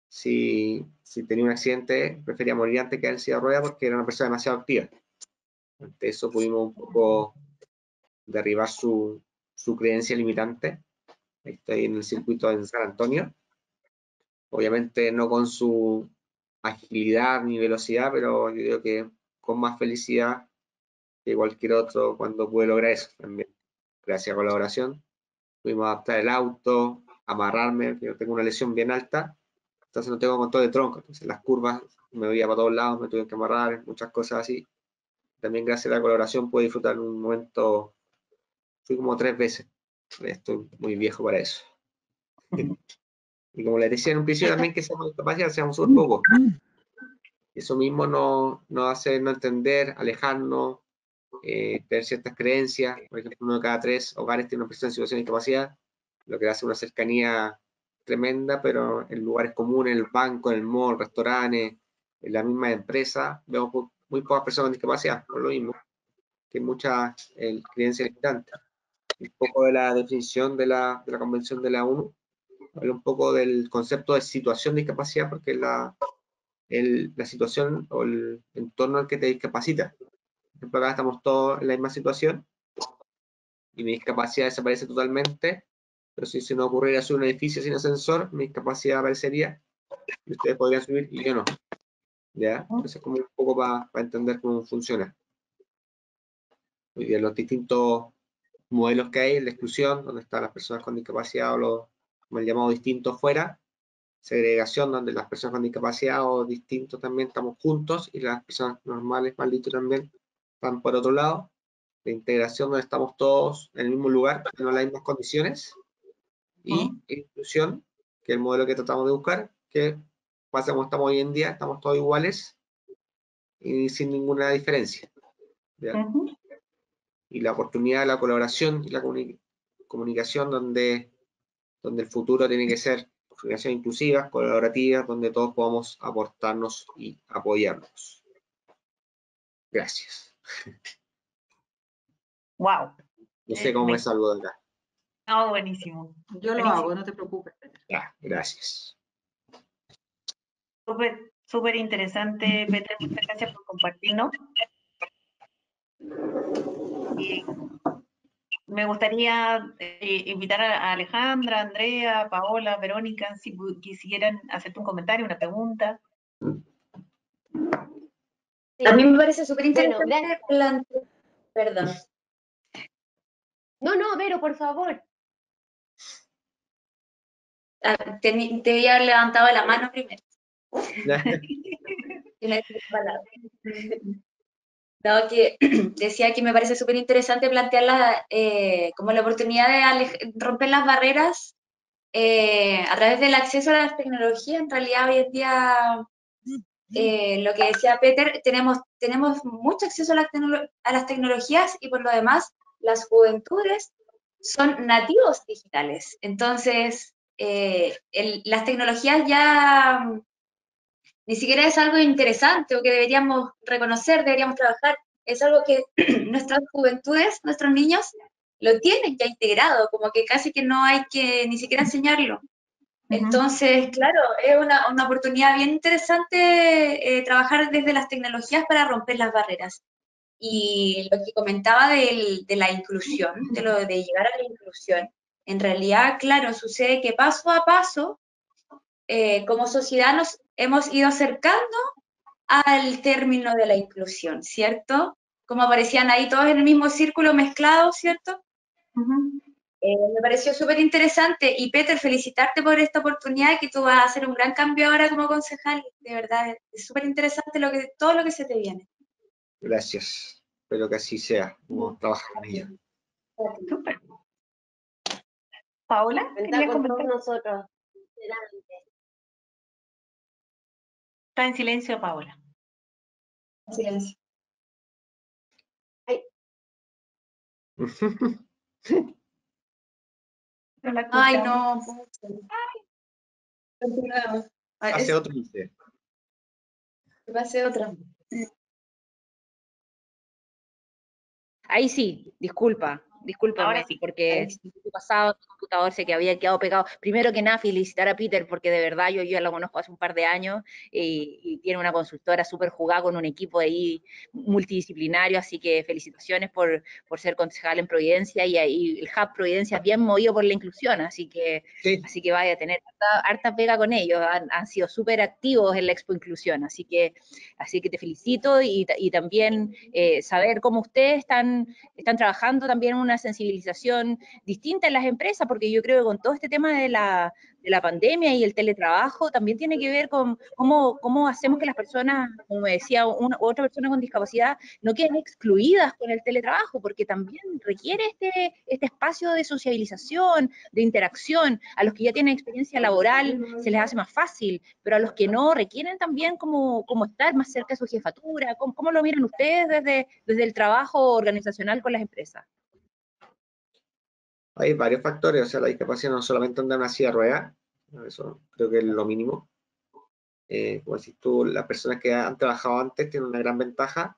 si tenía un accidente, prefería morir antes que en silla de ruedas porque era una persona demasiado activa. Ante eso pudimos un poco derribar su creencia limitante. Estoy en el circuito en San Antonio. Obviamente no con su agilidad ni velocidad, pero yo creo que con más felicidad que cualquier otro cuando pude lograr eso también. Gracias a colaboración, pudimos adaptar el auto, amarrarme, yo tengo una lesión bien alta, entonces no tengo control de tronco, entonces las curvas me veía para todos lados, me tuve que amarrar, muchas cosas así. También gracias a la colaboración pude disfrutar un momento, fui como 3 veces, estoy muy viejo para eso. Y como les decía en un principio también que seamos discapacidad, seamos súper pocos. Eso mismo nos hace no entender, alejarnos, tener ciertas creencias. Por ejemplo, uno de cada 3 hogares tiene una persona en situación de discapacidad, lo que hace una cercanía tremenda, pero en lugares comunes, en el banco, en el mall, restaurantes, en la misma empresa, vemos muy pocas personas con discapacidad, por lo mismo, que mucha creencia limitante. Un poco de la definición de la Convención de la ONU, habla un poco del concepto de situación de discapacidad, porque la situación o el entorno al que te discapacita. Por ejemplo, acá estamos todos en la misma situación y mi discapacidad desaparece totalmente, pero si se nos ocurriera subir un edificio sin ascensor, mi discapacidad aparecería y ustedes podrían subir y yo no. ¿Ya? Entonces es como un poco para entender cómo funciona. Muy bien, los distintos modelos que hay, la exclusión, donde están las personas con discapacidad o los, como el llamado distinto fuera, segregación, donde las personas con discapacidad o distintos también estamos juntos y las personas normales, mal dicho, también están por otro lado. La integración, donde estamos todos en el mismo lugar, pero en las mismas condiciones. Y inclusión, que es el modelo que tratamos de buscar, que pasa como estamos hoy en día, estamos todos iguales y sin ninguna diferencia. ¿Ya? Y la oportunidad de la colaboración y la comunicación donde el futuro tiene que ser comunicación inclusiva, colaborativa, donde todos podamos aportarnos y apoyarnos. Gracias. Wow. No sé cómo me salgo de acá. No, buenísimo. Yo lo hago, no te preocupes. Ya, gracias. Súper, súper interesante, Peter. Muchas gracias por compartirnos. Y me gustaría invitar a Alejandra, Andrea, Paola, Verónica, si quisieran hacerte un comentario, una pregunta. Sí. A mí me parece súper interesante Bueno, Perdón. No, Vero, por favor. Te había levantado la mano primero. No, que decía que me parece súper interesante plantear como la oportunidad de romper las barreras a través del acceso a las tecnologías. En realidad, hoy en día, lo que decía Peter, tenemos mucho acceso a las tecnologías y por lo demás, las juventudes son nativos digitales. Entonces, las tecnologías ya ni siquiera es algo interesante o que deberíamos reconocer, deberíamos trabajar. Es algo que nuestras juventudes, nuestros niños, lo tienen ya integrado, como que casi que no hay que ni siquiera enseñarlo. Entonces, claro, es una oportunidad bien interesante trabajar desde las tecnologías para romper las barreras. Y lo que comentaba de la inclusión, de llegar a la inclusión, en realidad, claro, sucede que paso a paso, como sociedad nos hemos ido acercando al término de la inclusión, ¿cierto? Como aparecían ahí todos en el mismo círculo mezclados, ¿cierto? Me pareció súper interesante y Peter, felicitarte por esta oportunidad, que tú vas a hacer un gran cambio ahora como concejal, de verdad, es súper interesante todo lo que se te viene. Gracias, espero que así sea, vamos a trabajar en ello. Súper. Paola, Cuenta con todos nosotros. Está en silencio, Paola. Silencio. Ay. Ay, no. Hace otro dice. Pase otra. Ahí sí, discúlpame, Ahora sí. porque el pasado el computador se que había quedado pegado. Primero que nada, felicitar a Peter, porque de verdad yo ya lo conozco hace un par de años y tiene una consultora súper jugada con un equipo ahí multidisciplinario, así que felicitaciones por ser concejal en Providencia y el Hub Providencia es bien movido por la inclusión, así que vaya a tener harta pega con ellos, han sido súper activos en la Expo Inclusión, así que te felicito y también saber cómo ustedes están trabajando también una sensibilización distinta en las empresas, porque yo creo que con todo este tema de la pandemia y el teletrabajo también tiene que ver con cómo hacemos que las personas, como me decía otra persona con discapacidad, no queden excluidas con el teletrabajo, porque también requiere este espacio de sociabilización, de interacción. A los que ya tienen experiencia laboral se les hace más fácil, pero a los que no requieren también como estar más cerca de su jefatura. ¿Cómo lo miran ustedes desde el trabajo organizacional con las empresas? Hay varios factores, o sea, la discapacidad no solamente anda en una silla de ruedas, Eso creo que es lo mínimo. Como decís tú, las personas que han trabajado antes tienen una gran ventaja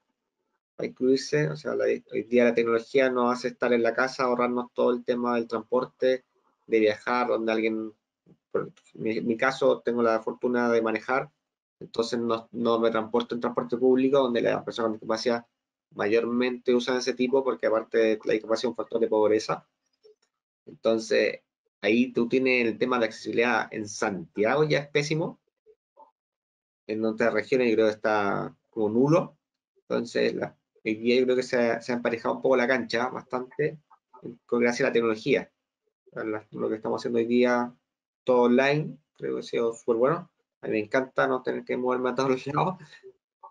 para incluirse. O sea, hoy día la tecnología nos hace estar en la casa, ahorrarnos todo el tema del transporte, de viajar, donde alguien, por mi caso, tengo la fortuna de manejar, entonces no me transporto en transporte público, donde las personas con discapacidad mayormente usan ese tipo, porque aparte de la discapacidad es un factor de pobreza. Entonces, ahí tú tienes el tema de accesibilidad en Santiago, ya es pésimo. En otras regiones yo creo que está como nulo. Entonces, hoy día yo creo que se ha emparejado un poco la cancha bastante gracias a la tecnología. Lo que estamos haciendo hoy día, todo online, creo que ha sido súper bueno. A mí me encanta no tener que moverme a todos los lados,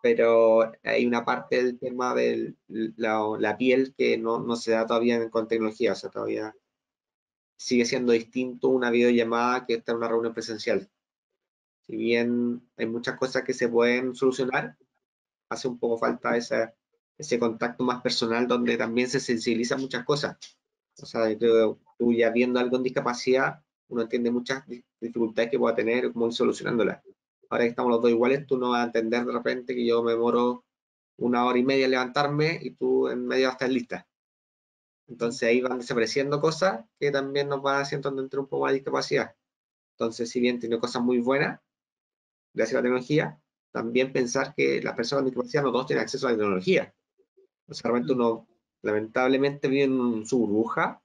pero hay una parte del tema de la piel que no se da todavía con tecnología, o sea, todavía sigue siendo distinto una videollamada que estar en una reunión presencial. Si bien hay muchas cosas que se pueden solucionar, hace un poco falta ese contacto más personal donde también se sensibilizan muchas cosas. O sea, tú ya viendo algo en discapacidad, uno entiende muchas dificultades que pueda tener, cómo ir solucionándolas. Ahora que estamos los dos iguales, tú no vas a entender de repente que yo me demoro 1 hora y media en levantarme y tú en media vas a estar lista. Entonces ahí van desapareciendo cosas que también nos van haciendo entender un poco más de discapacidad. Entonces, si bien tiene cosas muy buenas, gracias a la tecnología, también pensar que las personas con discapacidad no todos tienen acceso a la tecnología. O sea, realmente uno lamentablemente vive en su burbuja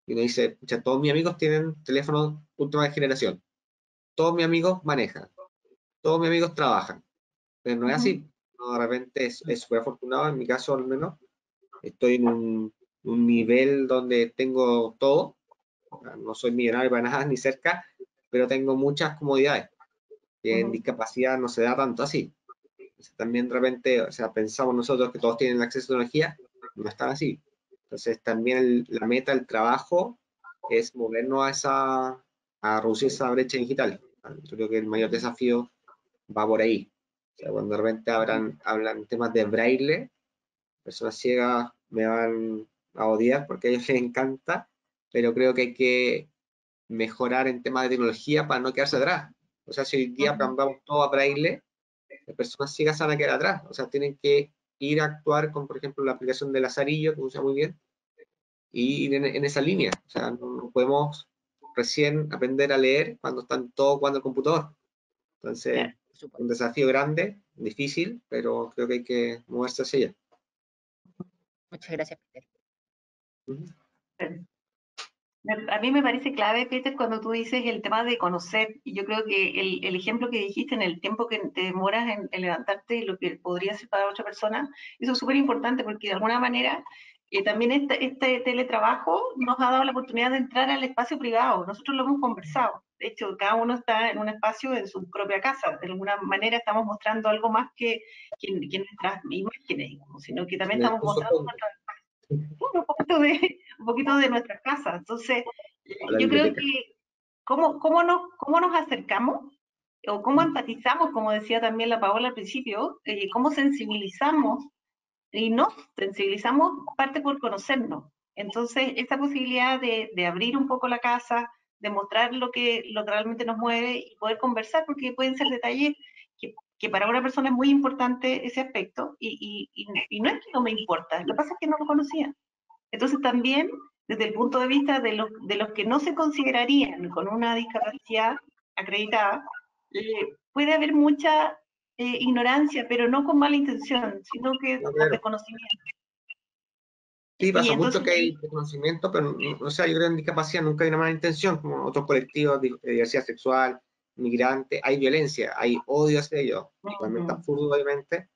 y uno dice, pucha, todos mis amigos tienen teléfonos última generación, todos mis amigos manejan, todos mis amigos trabajan, pero no es así. No, de repente es súper afortunado, en mi caso al menos, estoy en un nivel donde tengo todo, no soy millonario para nada, ni cerca, pero tengo muchas comodidades, que en discapacidad no se da tanto así. Entonces, también de repente, o sea, pensamos nosotros que todos tienen acceso a tecnología, no están así. Entonces también la meta del trabajo es movernos a reducir esa brecha digital. Yo creo que el mayor desafío va por ahí. O sea, cuando de repente hablan temas de braille, personas ciegas me van a odiar porque a ellos les encanta, pero creo que hay que mejorar en temas de tecnología para no quedarse atrás. O sea, si hoy día cambiamos todo a braille, las personas ciegas van a quedar atrás. O sea, tienen que ir a actuar con, por ejemplo, la aplicación de Lazarillo, que usa muy bien, y ir en esa línea. O sea, no podemos recién aprender a leer cuando están todos jugando al computador. Entonces, un desafío grande, difícil, pero creo que hay que moverse hacia allá. Muchas gracias, Peter. A mí me parece clave, Peter, cuando tú dices el tema de conocer, y yo creo que el ejemplo que dijiste en el tiempo que te demoras en levantarte y lo que podría ser para otra persona, eso es súper importante porque de alguna manera también este teletrabajo nos ha dado la oportunidad de entrar al espacio privado. Nosotros lo hemos conversado. De hecho, cada uno está en un espacio en su propia casa. De alguna manera estamos mostrando algo más que nuestras imágenes, digamos, sino que también estamos mostrando un poquito de nuestra casa. Entonces, yo creo que cómo nos acercamos o cómo empatizamos, como decía también la Paola al principio, cómo sensibilizamos y nos sensibilizamos parte por conocernos. Entonces, esa posibilidad de abrir un poco la casa, de mostrar lo que realmente nos mueve y poder conversar, porque pueden ser detalles que para una persona es muy importante ese aspecto y no es que no me importa, lo que pasa es que no lo conocía. Entonces también, desde el punto de vista de los que no se considerarían con una discapacidad acreditada, puede haber mucha ignorancia, pero no con mala intención, sino que No, por claro. desconocimiento. Sí, pasa Y mucho entonces, que hay desconocimiento, pero, o sea, yo creo que en discapacidad nunca hay una mala intención, como otros colectivos de diversidad sexual, migrante, hay violencia, hay odio hacia ellos, totalmente absurdo, obviamente,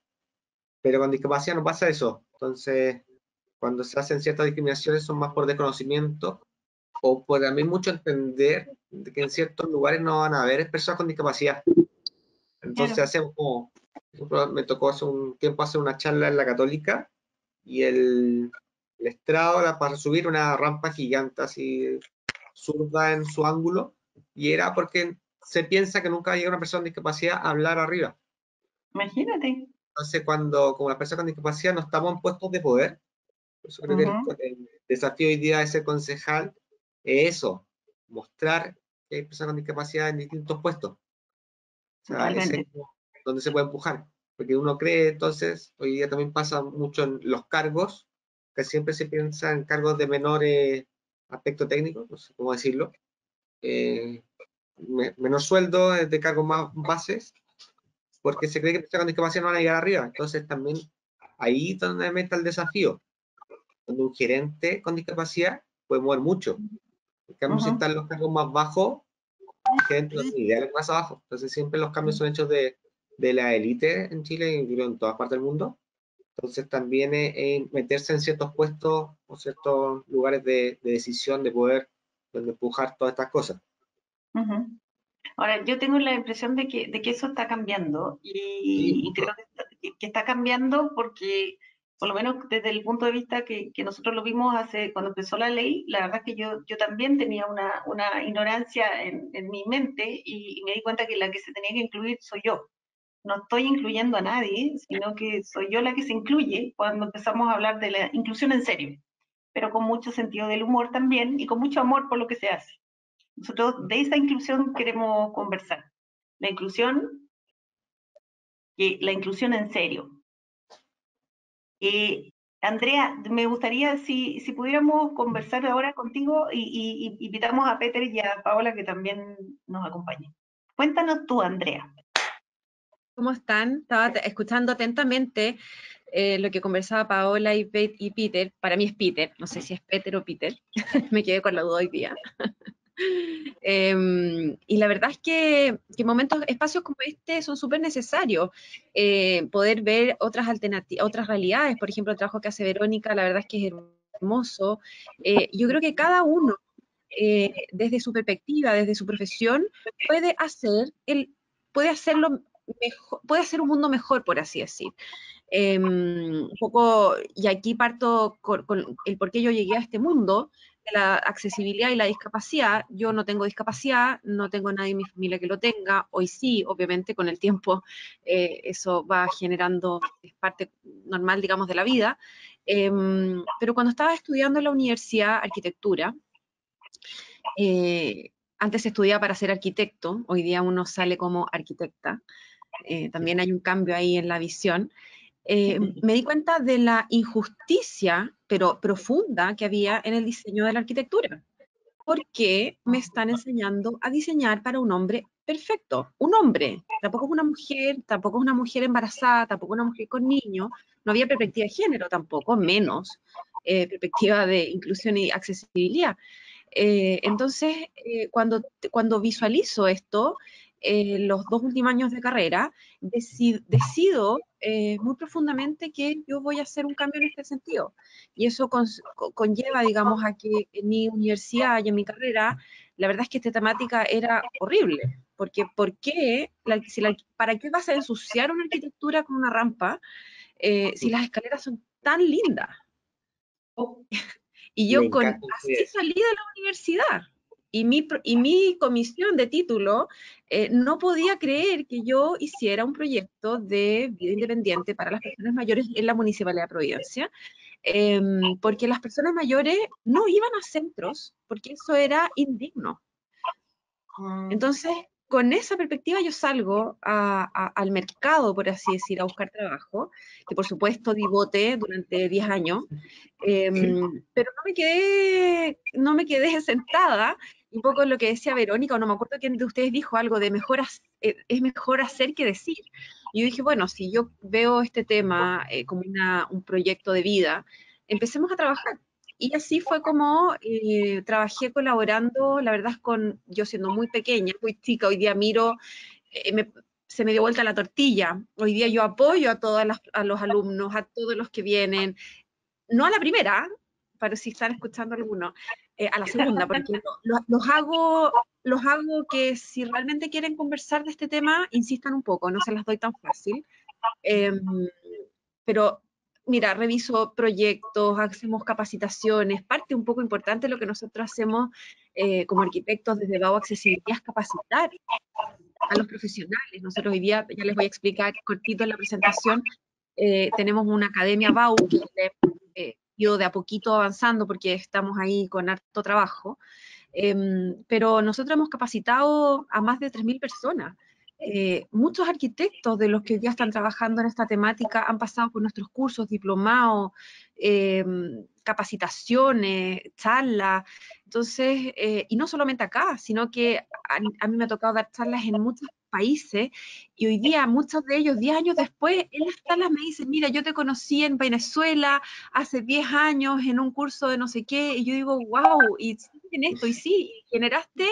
pero con discapacidad no pasa eso. Entonces, cuando se hacen ciertas discriminaciones son más por desconocimiento o por también mucho entender de que en ciertos lugares no van a haber personas con discapacidad. Entonces hacemos como, por ejemplo, me tocó hace un tiempo hacer una charla en la Católica y el estrado era para subir una rampa gigante así zurda en su ángulo y era porque se piensa que nunca va a llegar una persona con discapacidad a hablar arriba. imagínate. Entonces cuando como las personas con discapacidad no estamos en puestos de poder, por eso creo que el desafío hoy día de ser concejal es eso, mostrar que hay personas con discapacidad en distintos puestos. O sea, Totalmente. ese es donde se puede empujar. Porque uno cree, entonces, hoy día también pasa mucho en los cargos, que siempre se piensa en cargos de menor aspecto técnico, no sé cómo decirlo, menor sueldo, de cargos más bases, porque se cree que personas con discapacidad no van a llegar arriba. Entonces también ahí es donde está el desafío, donde un gerente con discapacidad puede mover mucho. En cambio, si están los cargos más bajos, el gerente no tiene idea de lo que pasa abajo. Entonces siempre los cambios son hechos de la élite en Chile y en todas partes del mundo. Entonces también meterse en ciertos puestos o ciertos lugares de decisión, de poder, donde empujar todas estas cosas. Ujú. Ahora, yo tengo la impresión de que eso está cambiando Sí, y creo que está cambiando porque, por lo menos desde el punto de vista que nosotros lo vimos cuando empezó la ley, la verdad es que yo también tenía una ignorancia en mi mente y me di cuenta que la que se tenía que incluir soy yo. No estoy incluyendo a nadie, sino que soy yo la que se incluye cuando empezamos a hablar de la inclusión en serio, pero con mucho sentido del humor también y con mucho amor por lo que se hace. Nosotros de esa inclusión queremos conversar. La inclusión, la inclusión en serio. Andrea, me gustaría si pudiéramos conversar ahora contigo y invitamos a Peter y a Paola que también nos acompañen. Cuéntanos tú, Andrea. ¿Cómo están? Estaba escuchando atentamente lo que conversaba Paola y Peter. Para mí es Peter, no sé si es Peter o Peter. Me quedé con la duda hoy día. Y la verdad es que espacios como este son súper necesarios. Poder ver otras alternativas, otras realidades. Por ejemplo, el trabajo que hace Verónica, la verdad es que es hermoso. Yo creo que cada uno, desde su perspectiva, desde su profesión, puede hacerlo mejor, puede hacer un mundo mejor, por así decir. Un poco, y aquí parto con el por qué yo llegué a este mundo, de la accesibilidad y la discapacidad. Yo no tengo discapacidad, no tengo nadie en mi familia que lo tenga, hoy sí, obviamente con el tiempo eso va generando, es parte normal, digamos, de la vida. Pero cuando estaba estudiando en la universidad arquitectura, antes estudiaba para ser arquitecto, hoy día uno sale como arquitecta, también hay un cambio ahí en la visión. Me di cuenta de la injusticia, pero profunda, que había en el diseño de la arquitectura. Porque me están enseñando a diseñar para un hombre perfecto. Un hombre, tampoco es una mujer embarazada, tampoco una mujer con niños. No había perspectiva de género tampoco, menos perspectiva de inclusión y accesibilidad. Entonces, cuando visualizo esto, los 2 últimos años de carrera, decido muy profundamente que yo voy a hacer un cambio en este sentido. Y eso conlleva, digamos, a que en mi universidad y en mi carrera, la verdad es que esta temática era horrible. Porque, ¿para qué vas a ensuciar una arquitectura con una rampa si las escaleras son tan lindas? Y Me yo encanta así salí de la universidad. Y mi comisión de título no podía creer que yo hiciera un proyecto de vida independiente para las personas mayores en la Municipalidad de Providencia, porque las personas mayores no iban a centros, porque eso era indigno. Entonces, con esa perspectiva yo salgo al mercado, por así decir, a buscar trabajo, que por supuesto vivoté durante 10 años, pero no me quedé sentada, y un poco lo que decía Verónica, o no me acuerdo quién de ustedes dijo algo de es mejor hacer que decir. Y yo dije, bueno, si yo veo este tema como un proyecto de vida, empecemos a trabajar. Y así fue como trabajé colaborando, la verdad es yo siendo muy pequeña, muy chica, hoy día miro, se me dio vuelta la tortilla. Hoy día yo apoyo a los alumnos, a todos los que vienen, no a la primera, para si están escuchando algunos, a la segunda, porque los hago que si realmente quieren conversar de este tema, insistan un poco, no se las doy tan fácil. Pero mira, reviso proyectos, hacemos capacitaciones, parte un poco importante de lo que nosotros hacemos como arquitectos desde BAU Accesibilidad es capacitar a los profesionales. Nosotros hoy día, ya les voy a explicar cortito en la presentación, tenemos una academia BAU que ido de a poquito avanzando porque estamos ahí con harto trabajo. Pero nosotros hemos capacitado a más de 3.000 personas. Muchos arquitectos de los que ya están trabajando en esta temática han pasado por nuestros cursos, diplomados, capacitaciones, charlas. Entonces, y no solamente acá, sino que a mí me ha tocado dar charlas en muchos países, y hoy día muchos de ellos, 10 años después, en las charlas me dicen, mira, yo te conocí en Venezuela hace 10 años en un curso de no sé qué, y yo digo, wow, y en esto, y sí, generaste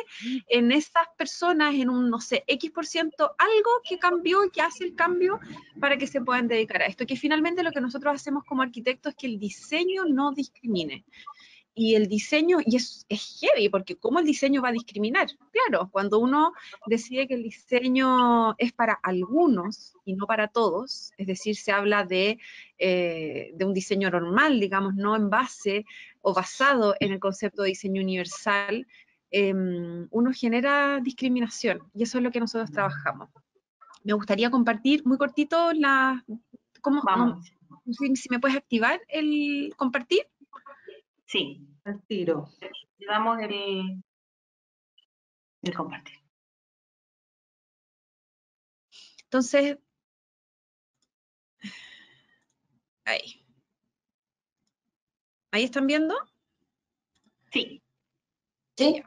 en esas personas, en un, no sé, X%, algo que cambió y que hace el cambio para que se puedan dedicar a esto, que finalmente lo que nosotros hacemos como arquitectos es que el diseño no discrimine. Y el diseño, y es heavy, porque ¿cómo el diseño va a discriminar? Claro, cuando uno decide que el diseño es para algunos y no para todos, es decir, se habla de un diseño normal, digamos, no en base o basado en el concepto de diseño universal, uno genera discriminación, y eso es lo que nosotros trabajamos. Me gustaría compartir muy cortito ¿cómo, Vamos. si me puedes activar el compartir? Sí, Al tiro. le damos el compartir. Entonces, ahí. ¿Ahí están viendo? Sí. Sí.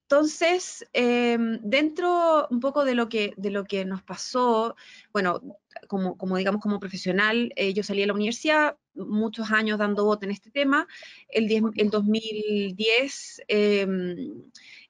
Entonces, dentro un poco de lo que nos pasó, bueno, digamos como profesional, yo salí de la universidad, muchos años dando voto en este tema. El 2010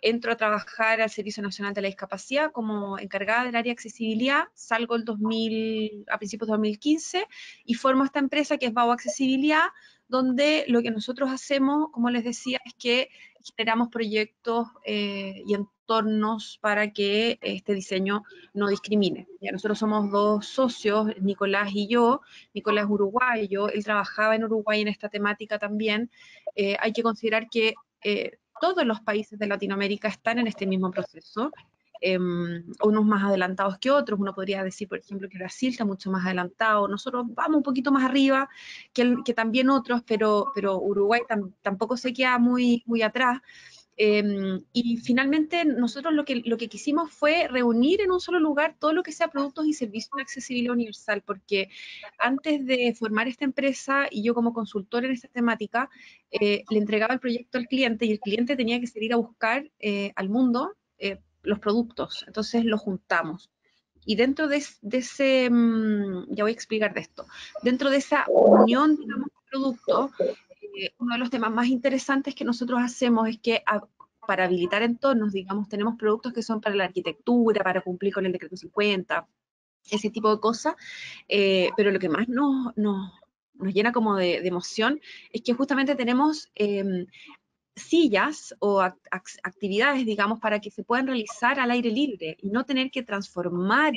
entro a trabajar al Servicio Nacional de la Discapacidad como encargada del área de accesibilidad, salgo a principios de 2015 y formo esta empresa que es Bau Accesibilidad, donde lo que nosotros hacemos, como les decía, es que generamos proyectos y entornos para que este diseño no discrimine. Ya nosotros somos dos socios, Nicolás y yo. Nicolás es uruguayo, él trabajaba en Uruguay en esta temática también. Hay que considerar que todos los países de Latinoamérica están en este mismo proceso. Unos más adelantados que otros, uno podría decir, por ejemplo, que Brasil está mucho más adelantado, nosotros vamos un poquito más arriba que también otros, pero Uruguay tampoco se queda muy atrás. Y finalmente nosotros lo que quisimos fue reunir en un solo lugar todo lo que sea productos y servicios de accesibilidad universal, porque antes de formar esta empresa y yo como consultor en esta temática, le entregaba el proyecto al cliente y el cliente tenía que salir a buscar al mundo los productos, entonces los juntamos. Y dentro de ese, ya voy a explicar de esto, dentro de esa unión, digamos, de productos, uno de los temas más interesantes que nosotros hacemos es que para habilitar entornos, digamos, tenemos productos que son para la arquitectura, para cumplir con el decreto 50, ese tipo de cosas, pero lo que más nos llena como de emoción es que justamente tenemos sillas o actividades, digamos, para que se puedan realizar al aire libre y no tener que transformar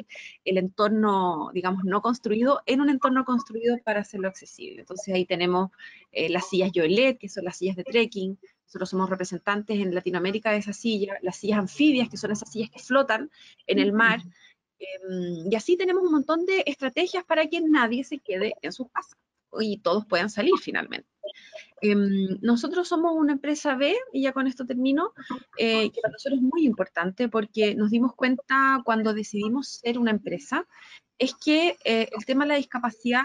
el entorno, digamos, no construido en un entorno construido para hacerlo accesible. Entonces ahí tenemos las sillas Yolet, que son las sillas de trekking. Nosotros somos representantes en Latinoamérica de esas sillas, las sillas anfibias, que son esas sillas que flotan en el mar. Y así tenemos un montón de estrategias para que nadie se quede en su casa y todos puedan salir finalmente. Nosotros somos una empresa B, y ya con esto termino, que para nosotros es muy importante porque nos dimos cuenta cuando decidimos ser una empresa, es que el tema de la discapacidad,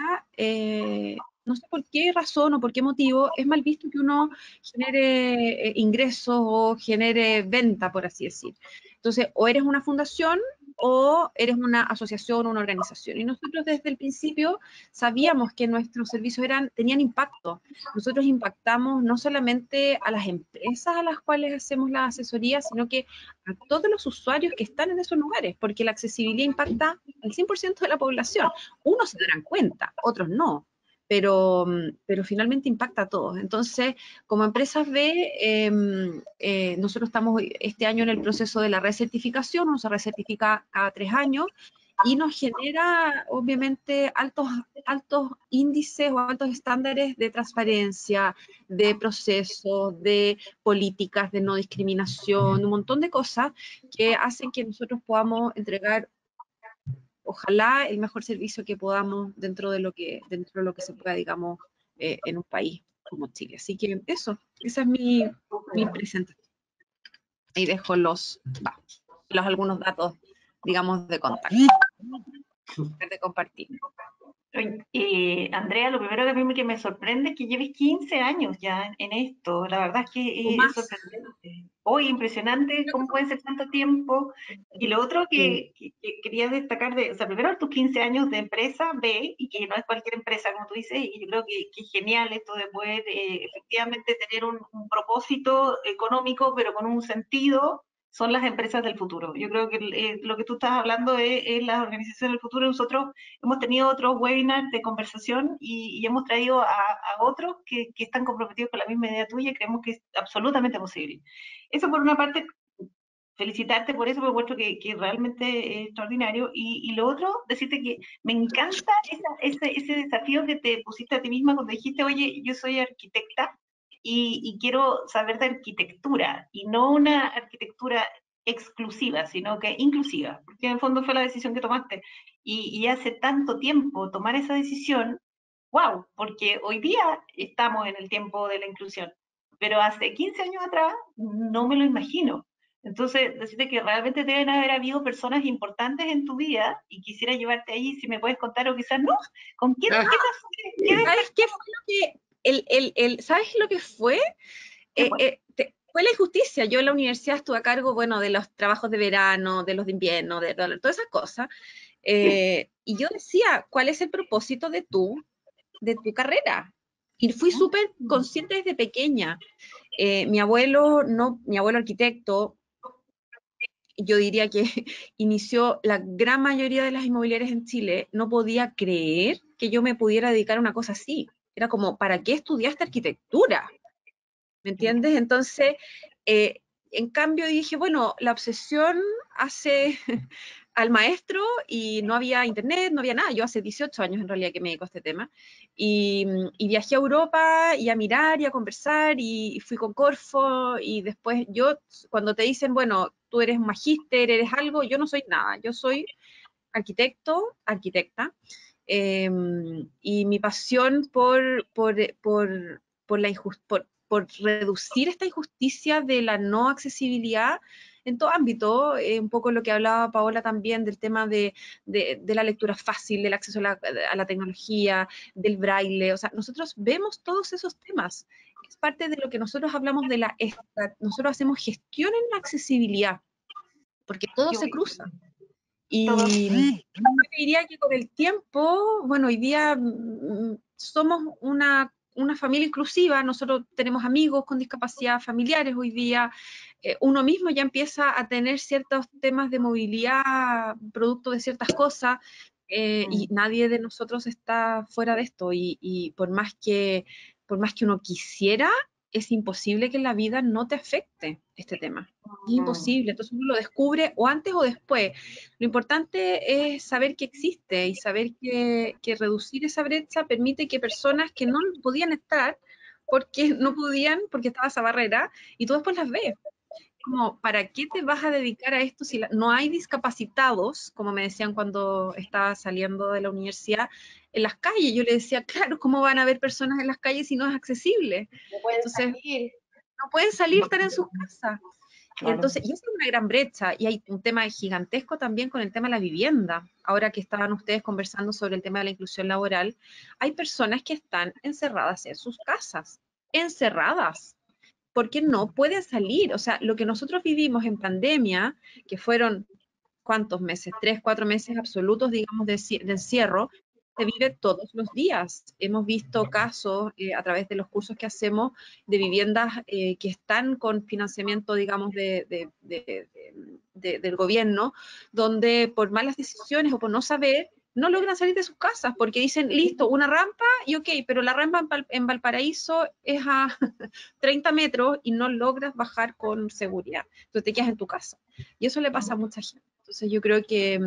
no sé por qué razón o por qué motivo, es mal visto que uno genere ingresos o genere venta, por así decir. Entonces, o eres una fundación o eres una asociación o una organización. Y nosotros desde el principio sabíamos que nuestros servicios tenían impacto. Nosotros impactamos no solamente a las empresas a las cuales hacemos la asesoría, sino que a todos los usuarios que están en esos lugares, porque la accesibilidad impacta al 100% de la población. Unos se darán cuenta, otros no, pero finalmente impacta a todos. Entonces, como Empresas B, nosotros estamos este año en el proceso de la recertificación, uno se recertifica cada 3 años, y nos genera obviamente altos índices o altos estándares de transparencia, de procesos, de políticas de no discriminación, un montón de cosas que hacen que nosotros podamos entregar, ojalá, el mejor servicio que podamos dentro de lo que se pueda, digamos, en un país como Chile. Así que esa es mi presentación. Ahí dejo algunos datos, digamos, de contacto. De compartir. Andrea, lo primero que a mí que me sorprende es que lleves 15 años ya en esto. La verdad es que es sorprendente. Hoy impresionante cómo puede ser tanto tiempo. Y lo otro que quería destacar, o sea, primero tus 15 años de empresa, y que no es cualquier empresa, como tú dices, y yo creo que es genial esto de poder efectivamente tener un propósito económico, pero con un sentido. Son las empresas del futuro. Yo creo que lo que tú estás hablando es las organizaciones del futuro. Nosotros hemos tenido otros webinars de conversación y hemos traído a otros que están comprometidos con la misma idea tuya y creemos que es absolutamente posible. Eso por una parte, felicitarte por eso, porque encuentro que realmente es extraordinario. Y lo otro, decirte que me encanta ese desafío que te pusiste a ti misma cuando dijiste, oye, yo soy arquitecta y quiero saber de arquitectura, y no una arquitectura exclusiva, sino que inclusiva, porque en el fondo fue la decisión que tomaste. Y hace tanto tiempo tomar esa decisión, wow, porque hoy día estamos en el tiempo de la inclusión, pero hace 15 años atrás no me lo imagino. Entonces, decirte que realmente deben haber habido personas importantes en tu vida y quisiera llevarte ahí, si me puedes contar o quizás no. ¿Con quién? ¿Qué pasó? ¿Sabes qué fue lo que ¿sabes lo que fue? Fue la injusticia. Yo en la universidad estuve a cargo, bueno, de los trabajos de verano, de los de invierno, de todas esas cosas. Y yo decía, ¿cuál es el propósito de tu carrera? Y fui súper consciente desde pequeña. Mi abuelo arquitecto, yo diría que inició la gran mayoría de las inmobiliarias en Chile, no podía creer que yo me pudiera dedicar a una cosa así. Era como, ¿para qué estudiaste arquitectura? ¿Me entiendes? Entonces, en cambio dije, bueno, la obsesión hace al maestro, y no había internet, no había nada. Yo hace 18 años en realidad que me dedico a este tema, y viajé a Europa y a mirar y a conversar, y fui con Corfo, y después cuando te dicen, bueno, tú eres magíster, eres algo, yo no soy nada, yo soy arquitecta, y mi pasión por reducir esta injusticia de la no accesibilidad en todo ámbito, un poco lo que hablaba Paola también del tema de la lectura fácil, del acceso a la tecnología, del braille. O sea, nosotros vemos todos esos temas. Es parte de lo que nosotros hablamos nosotros hacemos gestión en la accesibilidad, porque todo se cruza. Y yo diría que con el tiempo, bueno, hoy día somos una familia inclusiva, nosotros tenemos amigos con discapacidad familiares hoy día, uno mismo ya empieza a tener ciertos temas de movilidad, producto de ciertas cosas, y nadie de nosotros está fuera de esto, y por más que uno quisiera, es imposible que en la vida no te afecte este tema. Es imposible, entonces uno lo descubre o antes o después. Lo importante es saber que existe y saber que reducir esa brecha permite que personas que no podían estar porque no podían, porque estaba esa barrera, y tú después las ves. Como, ¿para qué te vas a dedicar a esto si no hay discapacitados, como me decían cuando estaba saliendo de la universidad, en las calles? Yo le decía, claro, ¿cómo van a haber personas en las calles si no es accesible? Entonces, no pueden salir, estar en sus casas. Claro. Entonces, y esa es una gran brecha, y hay un tema gigantesco también con el tema de la vivienda. Ahora que estaban ustedes conversando sobre el tema de la inclusión laboral, hay personas que están encerradas en sus casas, encerradas, porque no pueden salir. O sea, lo que nosotros vivimos en pandemia, que fueron, ¿cuántos meses? 3, 4 meses absolutos, digamos, de encierro, se vive todos los días. Hemos visto casos a través de los cursos que hacemos de viviendas que están con financiamiento, digamos, del gobierno, donde por malas decisiones o por no saber, no logran salir de sus casas porque dicen, listo, una rampa y ok, pero la rampa en Valparaíso es a 30 metros y no logras bajar con seguridad. Entonces te quedas en tu casa. Y eso le pasa a mucha gente. Entonces yo creo que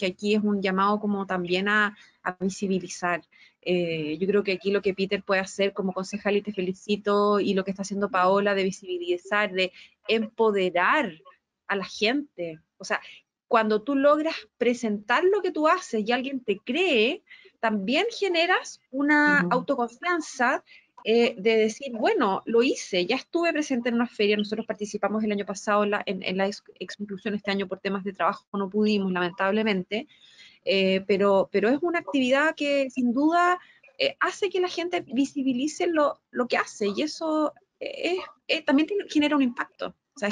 aquí es un llamado como también a visibilizar. Yo creo que aquí lo que Peter puede hacer como concejal, y te felicito, y lo que está haciendo Paola de visibilizar, de empoderar a la gente. O sea, cuando tú logras presentar lo que tú haces y alguien te cree, también generas una autoconfianza de decir, bueno, lo hice, ya estuve presente en una feria, nosotros participamos el año pasado en la Expo-Inclusión, este año por temas de trabajo no pudimos, lamentablemente, pero es una actividad que sin duda hace que la gente visibilice lo que hace, y eso también genera un impacto. O sea,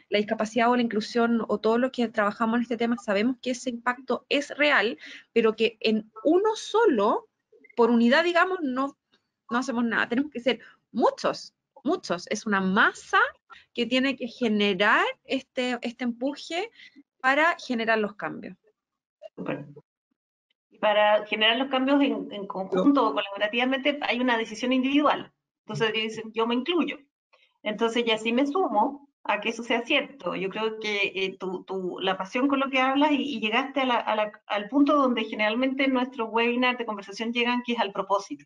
la discapacidad o la inclusión o todo lo que trabajamos en este tema, sabemos que ese impacto es real, pero que en uno solo, por unidad, digamos, no hacemos nada. Tenemos que ser muchos. Es una masa que tiene que generar este empuje para generar los cambios. Super. Para generar los cambios en conjunto o colaborativamente hay una decisión individual. Entonces dicen, yo me incluyo. Entonces ya sí me sumo a que eso sea cierto. Yo creo que la pasión con lo que hablas y llegaste al punto donde generalmente nuestros webinars de conversación llegan, que es al propósito.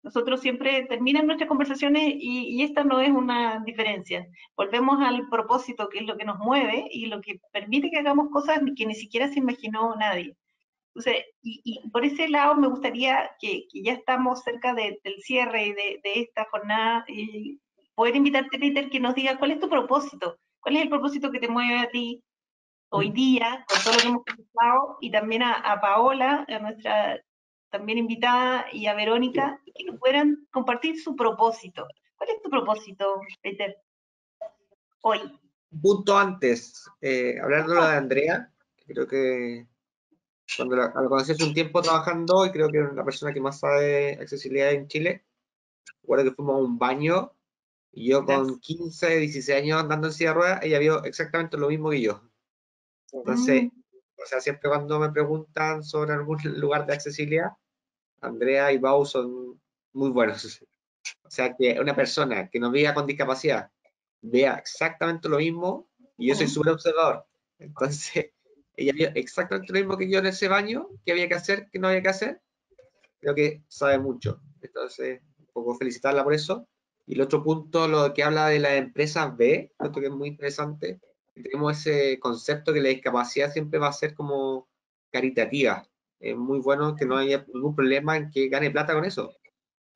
Nosotros siempre terminan nuestras conversaciones y esta no es una diferencia. Volvemos al propósito, que es lo que nos mueve y lo que permite que hagamos cosas que ni siquiera se imaginó nadie. Entonces, y por ese lado me gustaría que ya estamos cerca del cierre de esta jornada, poder invitarte, Peter, que nos diga cuál es tu propósito, cuál es el propósito que te mueve a ti hoy día, con todo lo que hemos conversado, y también a Paola, a nuestra también invitada, y a Verónica, que nos puedan compartir su propósito. ¿Cuál es tu propósito, Peter, hoy? Un punto antes, hablar de lo de Andrea, que creo que cuando la conocí hace un tiempo trabajando, y creo que es la persona que más sabe accesibilidad en Chile. Recuerdo que fuimos a un baño, y yo con 15, 16 años andando en silla de ruedas, ella vio exactamente lo mismo que yo. Entonces, o sea, siempre cuando me preguntan sobre algún lugar de accesibilidad, Andrea y Pau son muy buenos. O sea, que una persona que no vea con discapacidad vea exactamente lo mismo, y yo soy súper observador. Entonces, ella vio exactamente lo mismo que yo en ese baño, qué había que hacer, qué no había que hacer. Creo que sabe mucho. Entonces, un poco felicitarla por eso. Y el otro punto, lo que habla de las empresas B, creo que es muy interesante. Tenemos ese concepto que la discapacidad siempre va a ser como caritativa. Es muy bueno que no haya ningún problema en que gane plata con eso.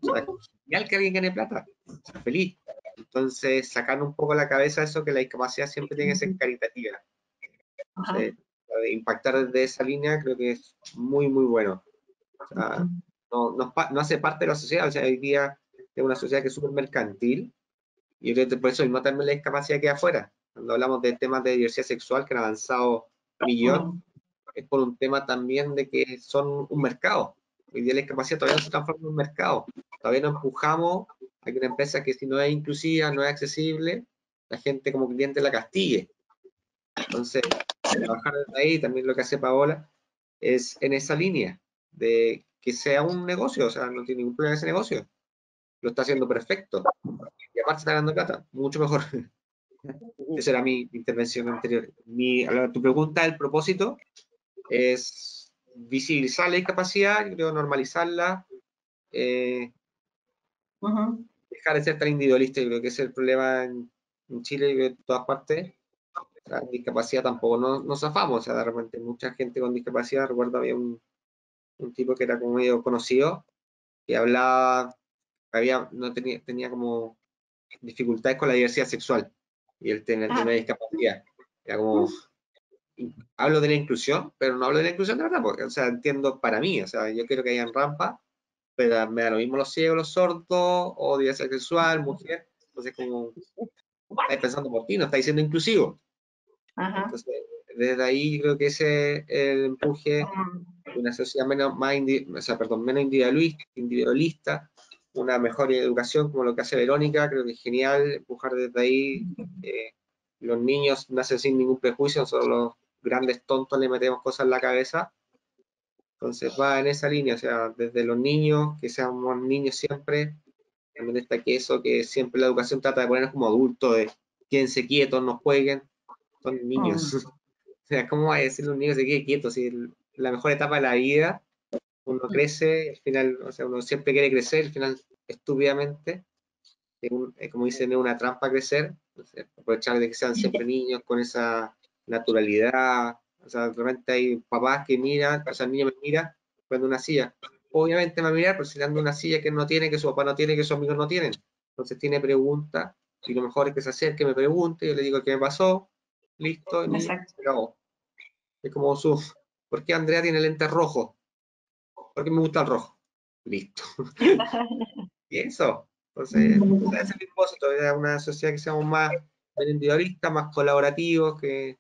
O sea, genial que alguien gane plata. O sea, feliz. Entonces, sacar un poco la cabeza eso, que la discapacidad siempre tiene que ser caritativa. Entonces, impactar desde esa línea creo que es muy, muy bueno. O sea, no hace parte de la sociedad. O sea, hoy día es una sociedad que es súper mercantil, y yo creo que por eso no también la discapacidad queda afuera. Cuando hablamos de temas de diversidad sexual que han avanzado millón, es por un tema también de que son un mercado. Hoy día la discapacidad todavía no se transforma en un mercado. Todavía no empujamos a que una empresa que si no es inclusiva, no es accesible, la gente como cliente la castigue. Entonces, trabajar desde ahí, también lo que hace Paola, es en esa línea, de que sea un negocio, o sea, no tiene ningún problema ese negocio. Lo está haciendo perfecto. Y aparte está ganando plata, mucho mejor. Esa era mi intervención anterior. Tu pregunta, el propósito, es visibilizar la discapacidad, yo creo normalizarla, dejar de ser tan individualista. Yo creo que ese es el problema en Chile y en todas partes. La discapacidad tampoco nos zafamos, o sea, de repente mucha gente con discapacidad. Recuerdo había un tipo que era como medio conocido, que hablaba, no tenía como dificultades con la diversidad sexual, y él tenía una discapacidad. Era como, hablo de la inclusión, pero no hablo de la inclusión de verdad, porque, o sea, entiendo para mí, o sea, yo quiero que hayan rampas, pero me da lo mismo los ciegos, los sordos, o diversidad sexual, mujer. Entonces, como, estáis pensando por ti, no estáis siendo inclusivo. Entonces, desde ahí yo creo que ese es el empuje de una sociedad menos individualista, una mejor educación, como lo que hace Verónica. Creo que es genial empujar desde ahí. Los niños nacen sin ningún prejuicio, nosotros los grandes tontos le metemos cosas en la cabeza. Entonces va en esa línea, o sea, desde los niños, que seamos niños siempre. También está que eso, que siempre la educación trata de ponernos como adultos, de quédense quietos, no jueguen, son niños. O sea, ¿cómo va a decirle a un niño que se quede quieto? Si la mejor etapa de la vida, uno crece, al final, o sea, uno siempre quiere crecer, al final, estúpidamente, como dicen, es una trampa crecer. Entonces, aprovechar de que sean siempre niños con esa naturalidad. O sea, de repente hay papás que miran, o sea, el niño me mira, prende una silla, obviamente me va a mirar, pero si le ando una silla que no tiene, que su papá no tiene, que sus amigos no tienen. Entonces tiene preguntas, y lo mejor es que se acerque, me pregunte, yo le digo qué me pasó, listo, y se acabó. Es como ¿por qué Andrea tiene lentes rojos? Porque me gusta el rojo. Listo. Y eso. Entonces, ese es mi propósito, es una sociedad que seamos más individualistas, más colaborativos, que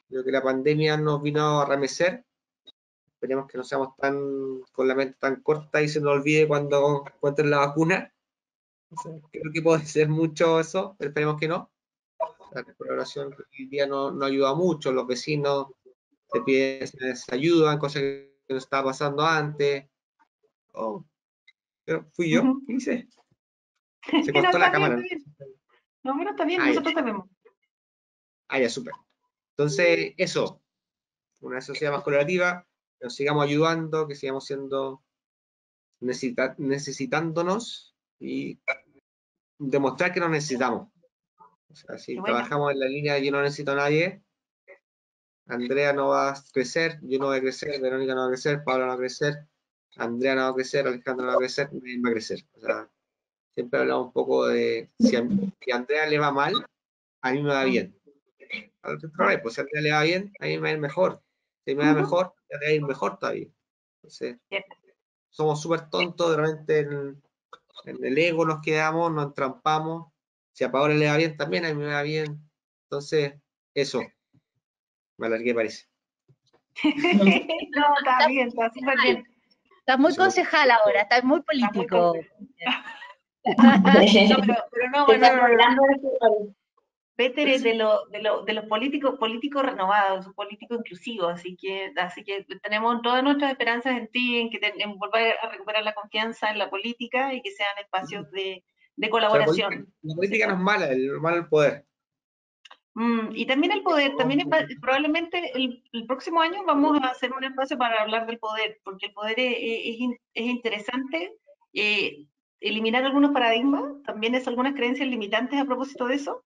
creo que la pandemia nos vino a remecer. Esperemos que no seamos con la mente tan corta y se nos olvide cuando encuentren la vacuna. Creo que puede ser mucho eso, pero esperemos que no. La colaboración que hoy día no ayuda mucho, los vecinos te piden, se ayudan, cosas que no estaba pasando antes. Oh, pero fui yo, ¿qué hice? Se No, cortó la está bien, cámara. está bien. No, pero está bien, Ah, ya. nosotros te vemos. Ah, ya, súper. Entonces, eso, una sociedad más colaborativa, que nos sigamos ayudando, que sigamos siendo necesitándonos y demostrar que nos necesitamos. O sea, si Qué bueno. trabajamos en la línea de yo no necesito a nadie, Andrea no va a crecer, yo no voy a crecer, Verónica no va a crecer, Paula no va a crecer, Andrea no va a crecer, Alejandra no va a crecer, nadie va a crecer. O sea, siempre hablamos un poco de si a Andrea le va mal, a mí me va bien. Al contrario, pues si a Andrea le va bien, a mí me va a ir mejor. Si me va mejor, a mí me va a ir mejor todavía. Entonces, somos súper tontos, realmente en el ego nos quedamos, nos entrampamos. Si a Paola le va bien, también a mí me va bien. Entonces, eso. Me alargué, parece. No, está bien, está súper bien. Estás muy concejal ahora, estás muy político. Pero no, Te estás bueno, burlando de su- Peter es de los políticos renovados, políticos inclusivos, así que tenemos todas nuestras esperanzas en ti, en volver a recuperar la confianza en la política y que sean espacios de O sea, colaboración. la política no es mala, el malo es el poder. Y también el poder, también probablemente el próximo año vamos a hacer un espacio para hablar del poder, porque el poder es interesante, eliminar algunos paradigmas, también es algunas creencias limitantes a propósito de eso,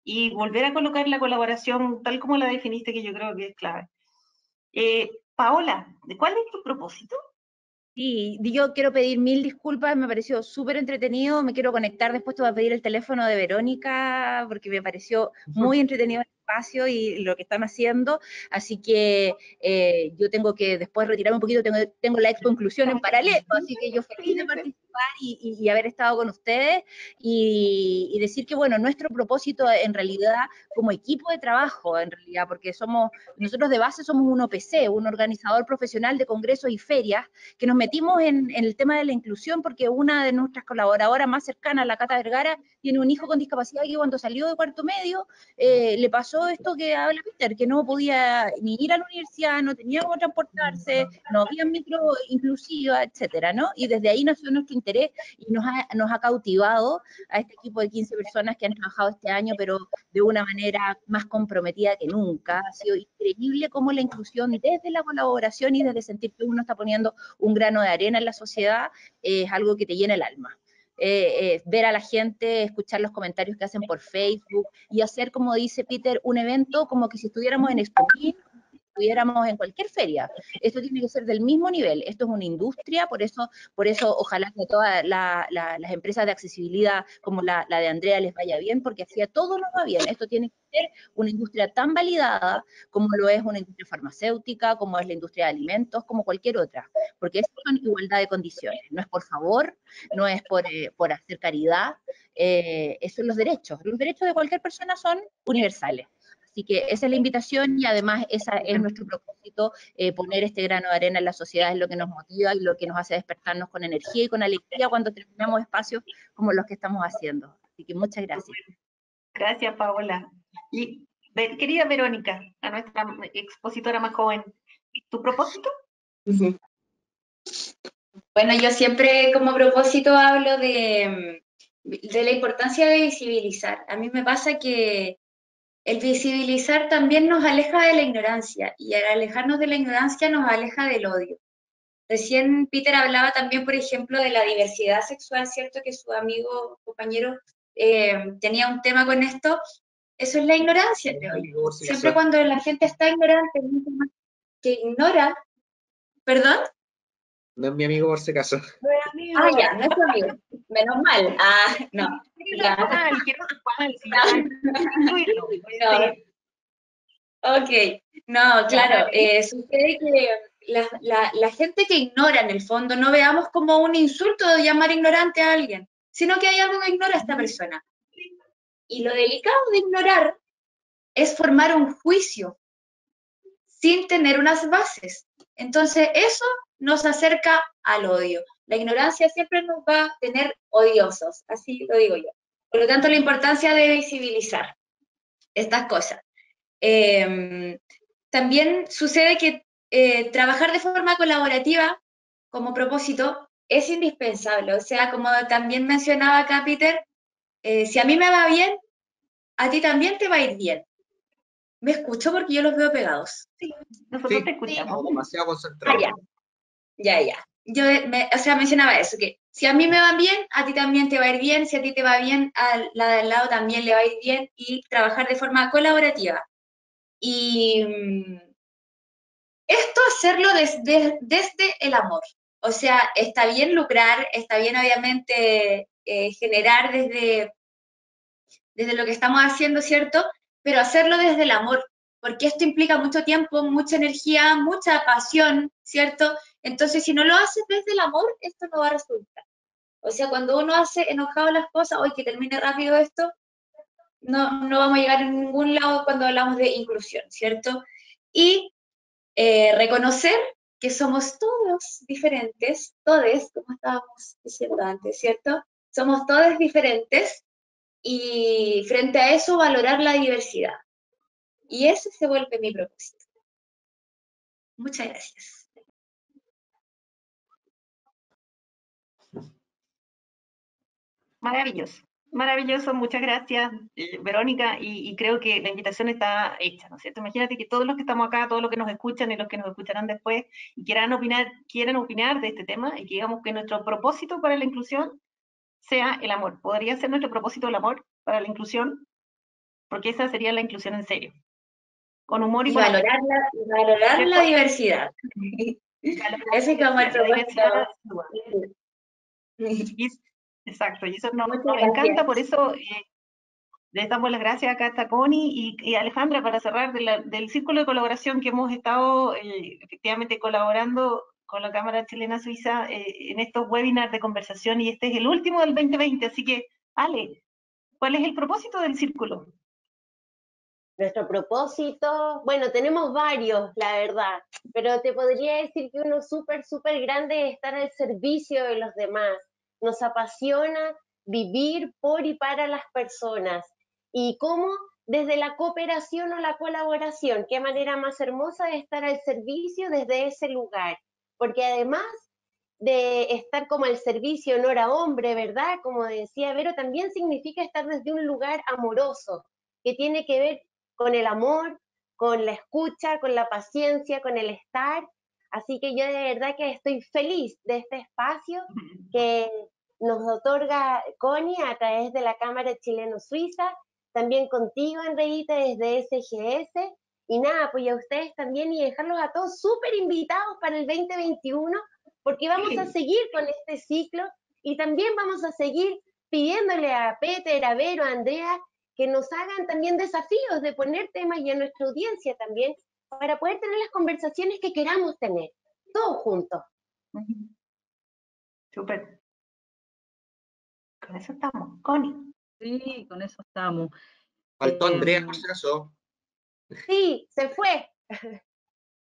y volver a colocar la colaboración tal como la definiste, que yo creo que es clave. Paola, ¿cuál es tu propósito? Sí, yo quiero pedir mil disculpas, me pareció súper entretenido, me quiero conectar, después te voy a pedir el teléfono de Verónica, porque me pareció muy entretenido el espacio y lo que están haciendo, así que yo tengo que después retirarme un poquito, tengo la Expo Inclusión en paralelo, así que yo feliz de participar y haber estado con ustedes, y decir que, bueno, nuestro propósito en realidad, como equipo de trabajo, en realidad, porque nosotros de base somos un OPC, un organizador profesional de congresos y ferias, que nos metimos en el tema de la inclusión porque una de nuestras colaboradoras más cercanas, la Cata Vergara, tiene un hijo con discapacidad que cuando salió de cuarto medio le pasó esto que habla Peter, que no podía ni ir a la universidad, no tenía cómo transportarse, no había micro inclusiva, etcétera, ¿no? Y desde ahí nació nuestro interés y nos ha cautivado a este equipo de 15 personas que han trabajado este año, pero de una manera más comprometida que nunca. Ha sido increíble cómo la inclusión desde la colaboración y desde sentir que uno está poniendo un grano de arena en la sociedad es algo que te llena el alma. Ver a la gente, escuchar los comentarios que hacen por Facebook y hacer, como dice Peter, un evento como que si estuviéramos en Expo, estuviéramos en cualquier feria. Esto tiene que ser del mismo nivel. Esto es una industria, por eso ojalá que a todas las empresas de accesibilidad como la de Andrea les vaya bien, porque así a todos nos va bien. Esto tiene que ser una industria tan validada como lo es una industria farmacéutica, como es la industria de alimentos, como cualquier otra, porque eso son igualdad de condiciones. No es por favor, no es por hacer caridad, eso son los derechos. Los derechos de cualquier persona son universales. Así que esa es la invitación y además esa es nuestro propósito, poner este grano de arena en la sociedad es lo que nos motiva y lo que nos hace despertarnos con energía y con alegría cuando terminamos espacios como los que estamos haciendo. Así que muchas gracias. Gracias, Paola. Y querida Verónica, a nuestra expositora más joven, ¿tu propósito? Bueno, yo siempre como propósito hablo de la importancia de visibilizar. A mí me pasa que el visibilizar también nos aleja de la ignorancia y al alejarnos de la ignorancia nos aleja del odio. Recién Peter hablaba también, por ejemplo, de la diversidad sexual, ¿cierto? Que su amigo, compañero, tenía un tema con esto. Eso es la ignorancia, creo yo. Siempre cuando la gente está ignorante, que ignora, ¿perdón? No es mi amigo por si acaso. Ah, ya, no es tu amigo. Menos mal. Ah, no. Ya. Que no es mal, sí, hay que incluirlo. No. Sí. Ok, no, claro, sucede que la gente que ignora en el fondo, no veamos como un insulto de llamar ignorante a alguien, sino que hay algo que ignora a esta persona. Y lo delicado de ignorar es formar un juicio sin tener unas bases. Entonces, eso nos acerca al odio. La ignorancia siempre nos va a tener odiosos, así lo digo yo. Por lo tanto, la importancia de visibilizar estas cosas. También sucede que trabajar de forma colaborativa como propósito es indispensable. O sea, como también mencionaba acá Peter, si a mí me va bien, a ti también te va a ir bien. ¿Me escucho? Porque yo los veo pegados. Nosotros Sí, te escuchamos. estamos demasiado Ah, concentrados. ya. Yo, o sea, mencionaba eso, que si a mí me va bien, a ti también te va a ir bien, si a ti te va bien, a la de al lado también le va a ir bien, y trabajar de forma colaborativa. Y esto hacerlo desde el amor. O sea, está bien lucrar, está bien obviamente generar desde lo que estamos haciendo, ¿cierto? Pero hacerlo desde el amor, porque esto implica mucho tiempo, mucha energía, mucha pasión, ¿cierto? Entonces, si no lo haces desde el amor, esto no va a resultar. O sea, cuando uno hace enojado las cosas, hoy que termine rápido esto, no vamos a llegar a ningún lado cuando hablamos de inclusión, ¿cierto? Y reconocer que somos todos diferentes, todes, como estábamos diciendo antes, ¿cierto? Somos todos diferentes y frente a eso valorar la diversidad. Y ese se vuelve mi propósito. Muchas gracias. Maravilloso, maravilloso, muchas gracias, Verónica, y creo que la invitación está hecha, ¿no es cierto? Imagínate que todos los que estamos acá, todos los que nos escuchan y los que nos escucharán después y quieran opinar de este tema y que digamos que nuestro propósito para la inclusión sea el amor. ¿Podría ser nuestro propósito el amor para la inclusión? Porque esa sería la inclusión en serio. Con humor y Y con amor. valorar la diversidad. Ese es como el propósito. Exacto, y eso nos Muchas encanta, gracias. por eso les damos las gracias acá a Connie y Alejandra para cerrar del círculo de colaboración que hemos estado efectivamente colaborando con la Cámara Chilena Suiza en estos webinars de conversación, y este es el último del 2020, así que Ale, ¿cuál es el propósito del círculo? Nuestro propósito, bueno, tenemos varios, la verdad, pero te podría decir que uno súper, súper grande es estar al servicio de los demás. Nos apasiona vivir por y para las personas. ¿Y cómo? Desde la cooperación o la colaboración. Qué manera más hermosa de estar al servicio desde ese lugar. Porque además de estar como al servicio en hora hombre, ¿verdad? Como decía Vero, también significa estar desde un lugar amoroso, que tiene que ver con el amor, con la escucha, con la paciencia, con el estar. Así que yo de verdad que estoy feliz de este espacio que nos otorga Connie a través de la Cámara Chileno-Suiza, también contigo, Andreita, desde SGS, y nada, pues a ustedes también, y dejarlos a todos súper invitados para el 2021, porque vamos a seguir con este ciclo y también vamos a seguir pidiéndole a Peter, a Vero, a Andrea, que nos hagan también desafíos de poner temas y a nuestra audiencia también, para poder tener las conversaciones que queramos tener, todos juntos. Súper. Con eso estamos. Connie. Sí, con eso estamos. Faltó Andrea, por si acaso. Sí, se fue.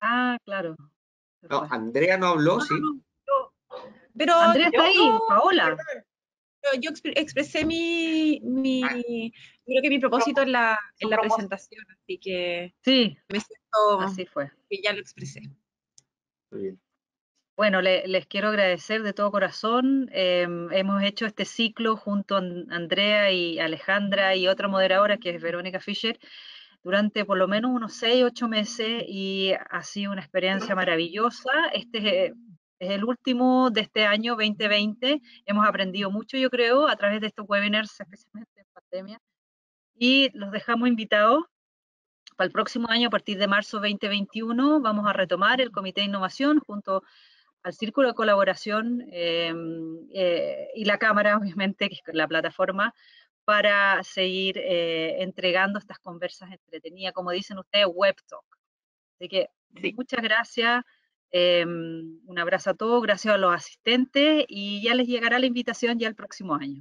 Ah, claro. No, Andrea no habló, sí. Pero Andrea está ahí, Paola. yo expresé creo que mi propósito en la presentación, así que Sí, me siento así fue. que ya lo expresé. Muy bien. Bueno, les quiero agradecer de todo corazón. Hemos hecho este ciclo junto a Andrea y Alejandra y otra moderadora que es Verónica Fischer durante por lo menos unos 6, 8 meses y ha sido una experiencia maravillosa. Este es el último de este año 2020. Hemos aprendido mucho, yo creo, a través de estos webinars, especialmente en pandemia. Y los dejamos invitados para el próximo año, a partir de marzo 2021. Vamos a retomar el Comité de Innovación junto al Círculo de Colaboración y la Cámara, obviamente, que es la plataforma, para seguir entregando estas conversas entretenidas, como dicen ustedes, web talk. Así que Sí. muchas gracias, un abrazo a todos, gracias a los asistentes, y ya les llegará la invitación ya el próximo año.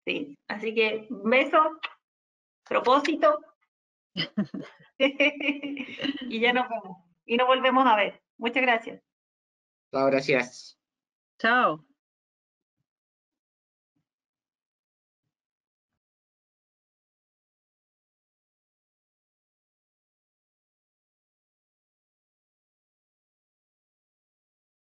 Sí, así que un beso, propósito, y ya nos vemos, y nos volvemos a ver. Muchas gracias. Chao, gracias. Chao.